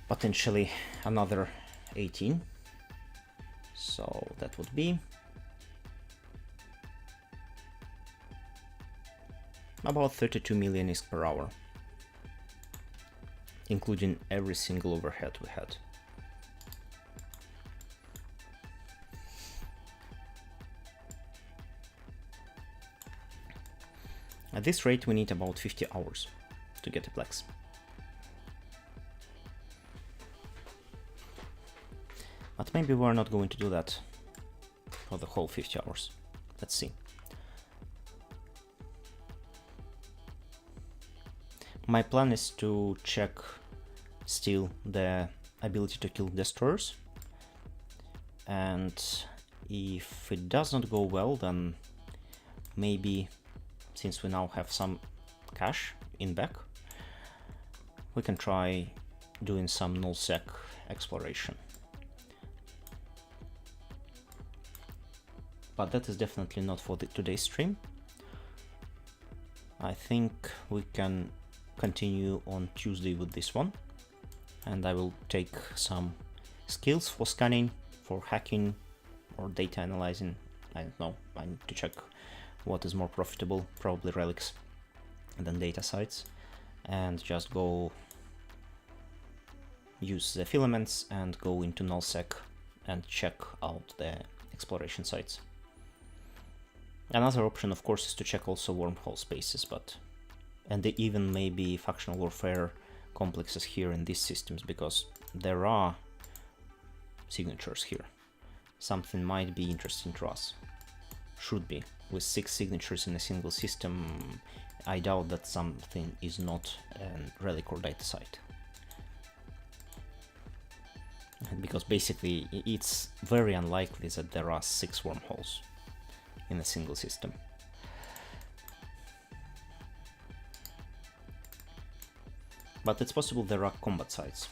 potentially another 18, so that would be about 32 million ISK per hour, including every single overhead we had. At this rate we need about 50 hours to get a PLEX. But maybe we're not going to do that for the whole 50 hours. Let's see. My plan is to check still the ability to kill destroyers, and if it does not go well, then maybe since we now have some cash in back, we can try doing some nullsec exploration. But that is definitely not for today's stream. I think we can continue on Tuesday with this one, and I will take some skills for scanning, for hacking, or data analyzing. I don't know, I need to check what is more profitable, probably relics than data sites, and just go use the filaments and go into nullsec and check out the exploration sites. Another option, of course, is to check also wormhole spaces, and even maybe factional warfare complexes here in these systems, because there are signatures here. Something might be interesting to us. Should be. With 6 signatures in a single system, I doubt that something is not a relic or data site. Because basically it's very unlikely that there are 6 wormholes in a single system. But it's possible there are combat sites.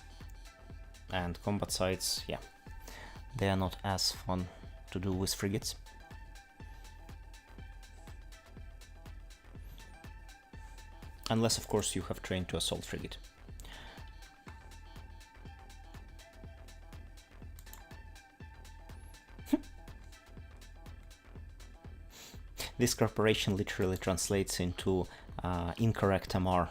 And combat sites, yeah, they are not as fun to do with frigates. Unless, of course, you have trained to assault frigate. This corporation literally translates into incorrect MR.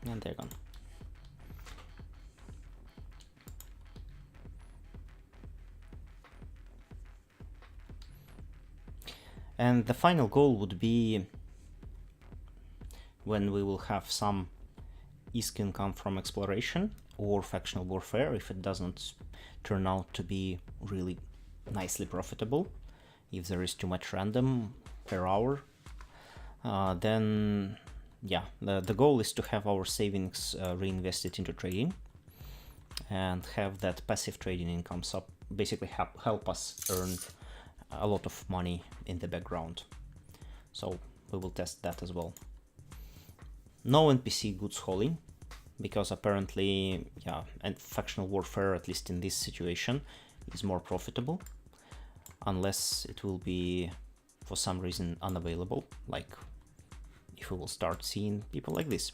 And they're gone. And the final goal would be, when we will have some ISK income from exploration or factional warfare, if it doesn't turn out to be really nicely profitable, if there is too much random per hour, then yeah, the goal is to have our savings reinvested into trading and have that passive trading income basically help us earn a lot of money in the background. So we will test that as well. No NPC goods hauling, because apparently, yeah, and factional warfare, at least in this situation, is more profitable, unless it will be for some reason unavailable, like if we will start seeing people like this.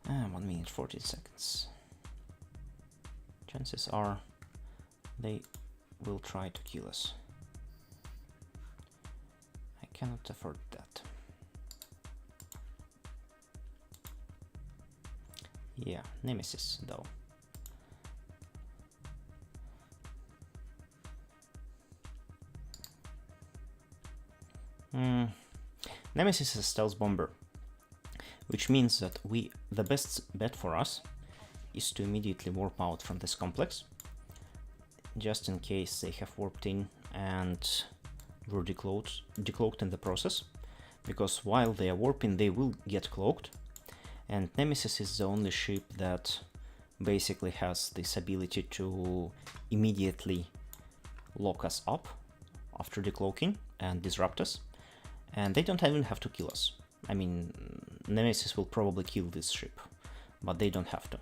And 1 minute 14 seconds. Chances are they will try to kill us. I cannot afford that. Yeah, Nemesis though. Nemesis is a stealth bomber, which means that the best bet for us is to immediately warp out from this complex, just in case they have warped in and were decloaked in the process, because while they are warping they will get cloaked, and Nemesis is the only ship that basically has this ability to immediately lock us up after decloaking and disrupt us, and they don't even have to kill us. I mean, Nemesis will probably kill this ship, but they don't have to.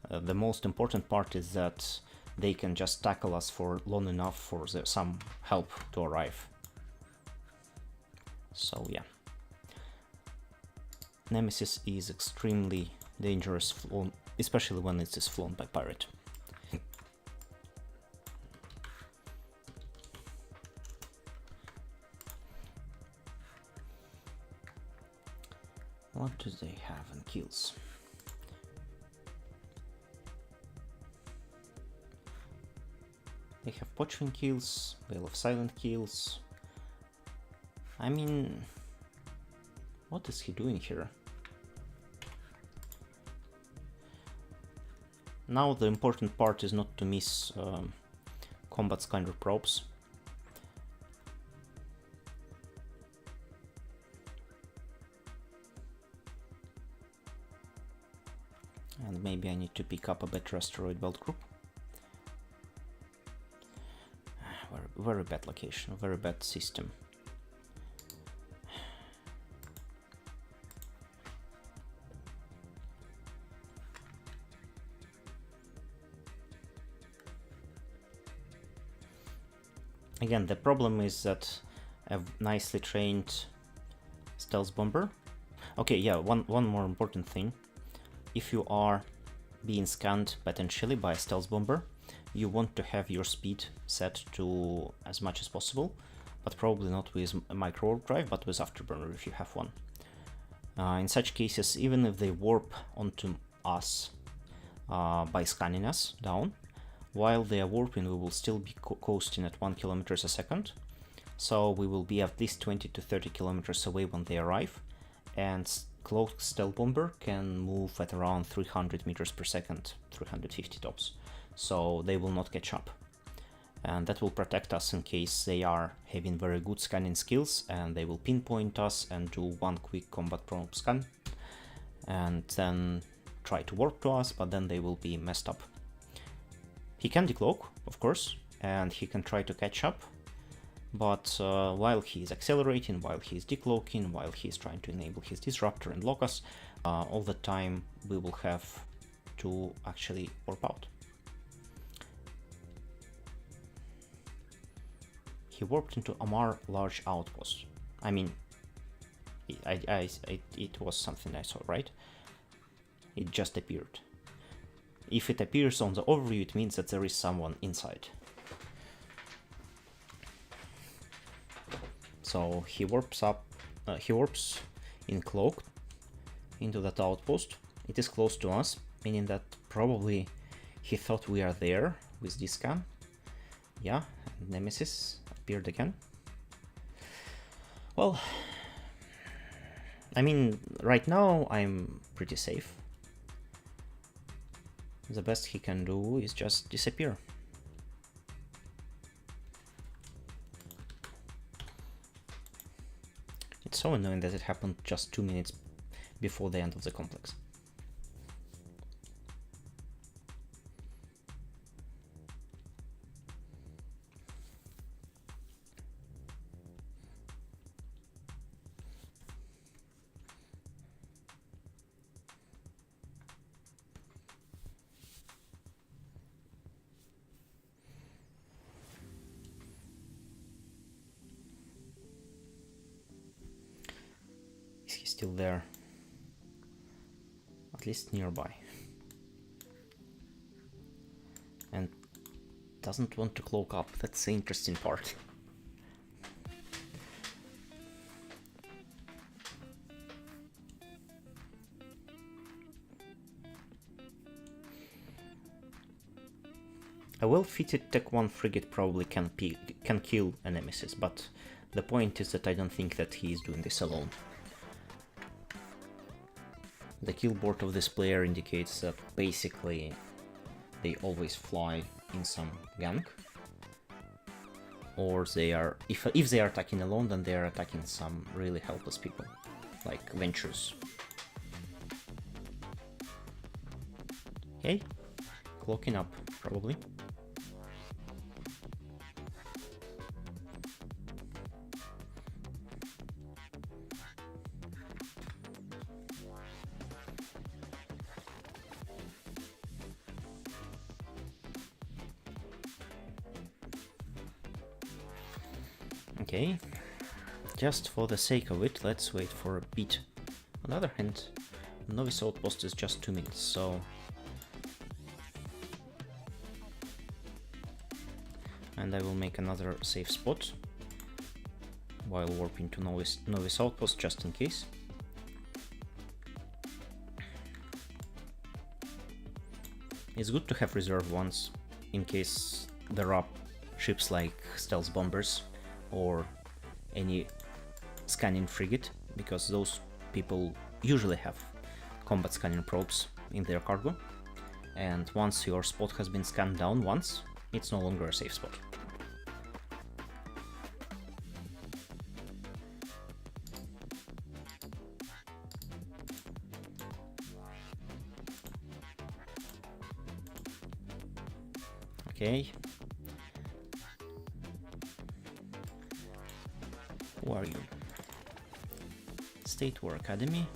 The most important part is that they can just tackle us for long enough for some help to arrive. So yeah, Nemesis is extremely dangerous, especially when it is flown by pirate. What do they have in kills? They have Pochvin kills, Veil of Silent kills. I mean, what is he doing here? Now the important part is not to miss combat scanner probes. And maybe I need to pick up a better asteroid belt group. Very bad location, very bad system. Again, the problem is that a nicely trained stealth bomber. Okay, yeah, one more important thing. If you are being scanned potentially by a stealth bomber, you want to have your speed set to as much as possible, but probably not with a micro warp drive, but with afterburner if you have one. In such cases, even if they warp onto us by scanning us down, while they are warping, we will still be coasting at 1 kilometers a second. So we will be at least 20 to 30 kilometers away when they arrive, and cloaked stealth bomber can move at around 300 meters per second, 350 tops. So they will not catch up. And that will protect us in case they are having very good scanning skills and they will pinpoint us and do one quick combat probe scan and then try to warp to us, but then they will be messed up. He can decloak, of course, and he can try to catch up, but while he is accelerating, while he is decloaking, while he is trying to enable his disruptor and lock us, all the time we will have to actually warp out. He warped into Amar large outpost. I mean, it was something I saw, right? It just appeared. If it appears on the overview, it means that there is someone inside. So he warps up, he warps in cloak into that outpost. It is close to us, meaning that probably he thought we are there with this scan. Yeah, Nemesis appeared again. Well, I mean, right now I'm pretty safe. The best he can do is just disappear. It's so annoying that it happened just 2 minutes before the end of the complex. Is he still there? At least nearby. And doesn't want to cloak up. That's the interesting part. A well-fitted Tech 1 frigate probably can kill a Nemesis, but the point is that I don't think that he is doing this alone. The kill board of this player indicates that basically they always fly in some gank, or they are, if they are attacking alone, then they are attacking some really helpless people, like Ventures. Okay, clocking up, probably. Okay, just for the sake of it, let's wait for a beat. On the other hand, Novice Outpost is just 2 minutes, so... And I will make another safe spot while warping to Novice Outpost, just in case. It's good to have reserve ones, in case there are ships like stealth bombers or any scanning frigate, because those people usually have combat scanning probes in their cargo. and once your spot has been scanned down once, it's no longer a safe spot. Okay. Who are you? State War Academy.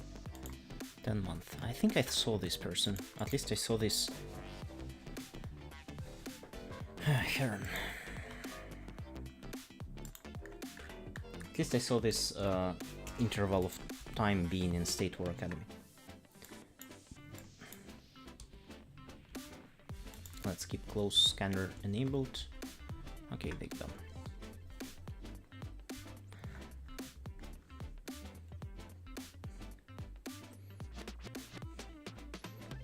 10 month. I think I saw this person. At least I saw this. Heron. At least I saw this interval of time being in State War Academy. Let's keep close scanner enabled. Okay, big done.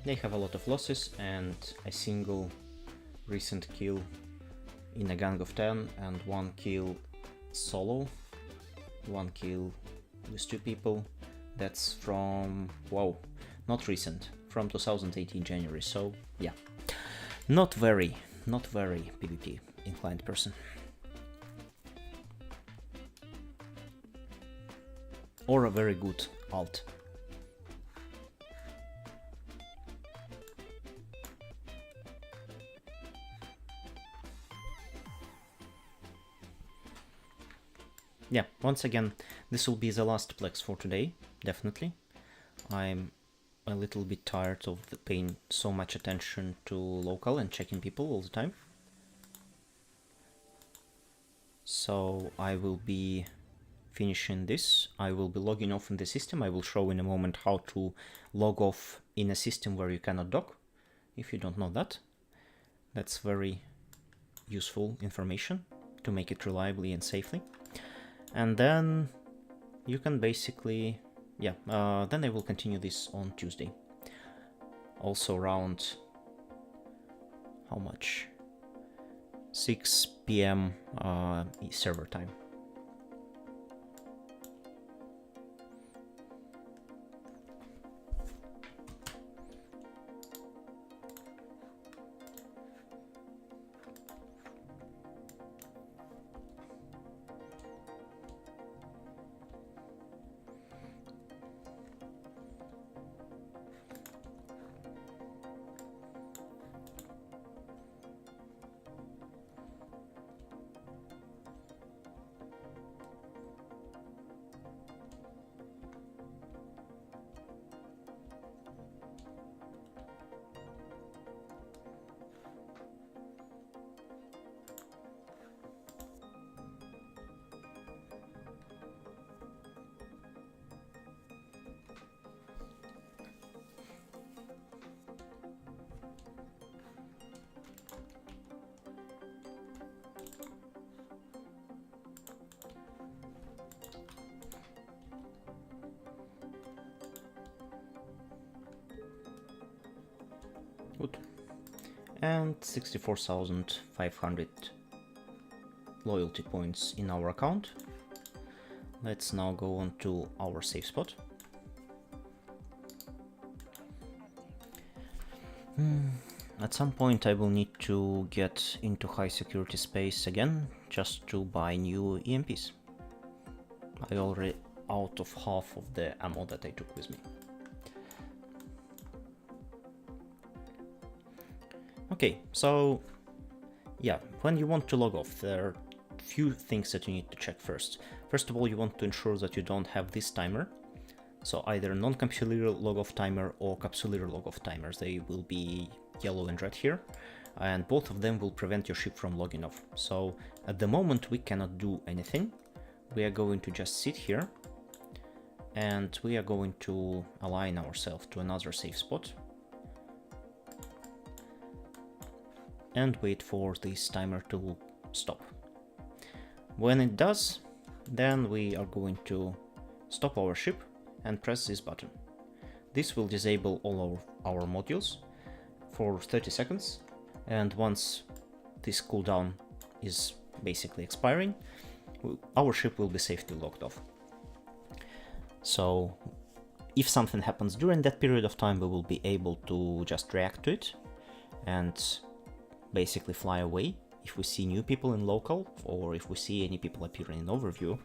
They have a lot of losses and a single recent kill in a gang of 10 and 1 kill solo, 1 kill with 2 people. That's from, wow, not recent, from 2018 January, so yeah. Not very PvP inclined person. Or a very good alt. Yeah, once again, this will be the last Plex for today, definitely. I'm a little bit tired of paying so much attention to local and checking people all the time. So I will be finishing this. I will be logging off in the system. I will show in a moment how to log off in a system where you cannot dock, if you don't know that. That's very useful information to make it reliably and safely. And then you can basically, yeah, then I will continue this on Tuesday. Also around, how much? 6 PM server time. Good. And 64,500 loyalty points in our account. Let's now go on to our safe spot. At some point I will need to get into high security space again, just to buy new EMPs. I already out of half of the ammo that I took with me. Okay, so yeah, when you want to log off, there are a few things that you need to check first. First of all, you want to ensure that you don't have this timer. So either non-capsuleer log-off timer or capsuleer log-off timers. They will be yellow and red here, and both of them will prevent your ship from logging off. So at the moment we cannot do anything. We are going to just sit here and we are going to align ourselves to another safe spot and wait for this timer to stop. When it does, then we are going to stop our ship and press this button. This will disable all our modules for 30 seconds, and once this cooldown is basically expiring, our ship will be safely logged off. So if something happens during that period of time, we will be able to just react to it and basically fly away if we see new people in local, or if we see any people appearing in overview,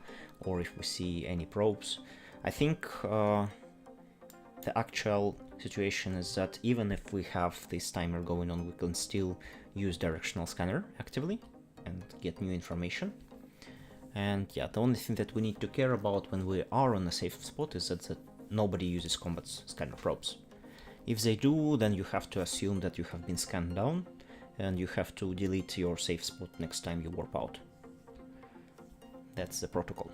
or if we see any probes. I think the actual situation is that even if we have this timer going on, we can still use directional scanner actively and get new information. And yeah, the only thing that we need to care about when we are on a safe spot is that nobody uses combat scanner probes. If they do, then you have to assume that you have been scanned down, and you have to delete your safe spot next time you warp out. That's the protocol.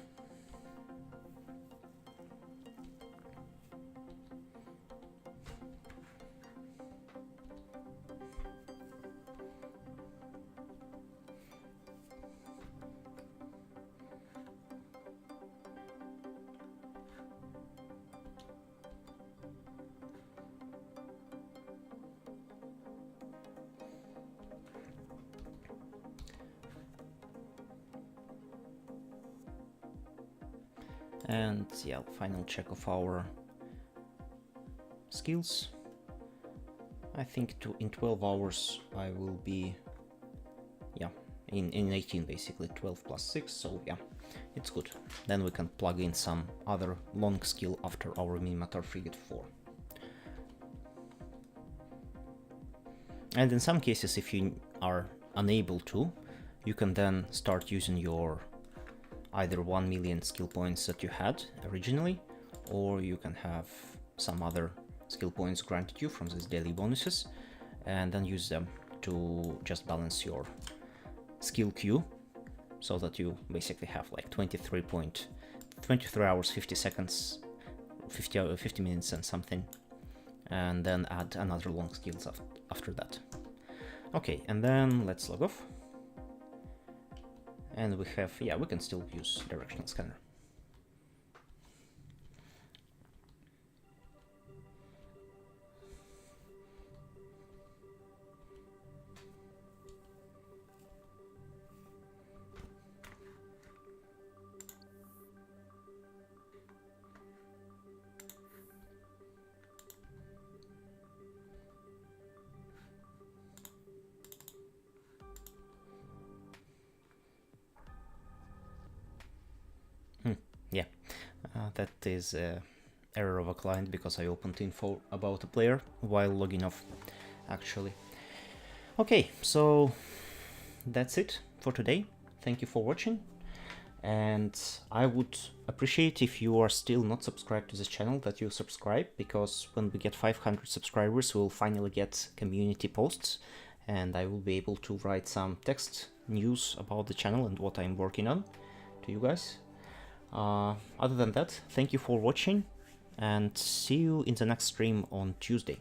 And yeah, final check of our skills. I think in 12 hours I will be, yeah, in 18 basically, 12 plus 6, so yeah, it's good. Then we can plug in some other long skill after our Minimator Frigate 4. And in some cases, if you are unable to, you can then start using your either 1 million skill points that you had originally, or you can have some other skill points granted you from these daily bonuses, and then use them to just balance your skill queue, so that you basically have like 23 hours 50 seconds 50 minutes and something, and then add another long skills after that. Okay, and then let's log off. And we have, yeah, we can still use directional scanner. Yeah, that is an error of a client because I opened info about a player while logging off, actually. Okay, so that's it for today. Thank you for watching, and I would appreciate if you are still not subscribed to this channel that you subscribe, because when we get 500 subscribers we'll finally get community posts, and I will be able to write some text news about the channel and what I'm working on to you guys. Other than that, thank you for watching, and see you in the next stream on Tuesday.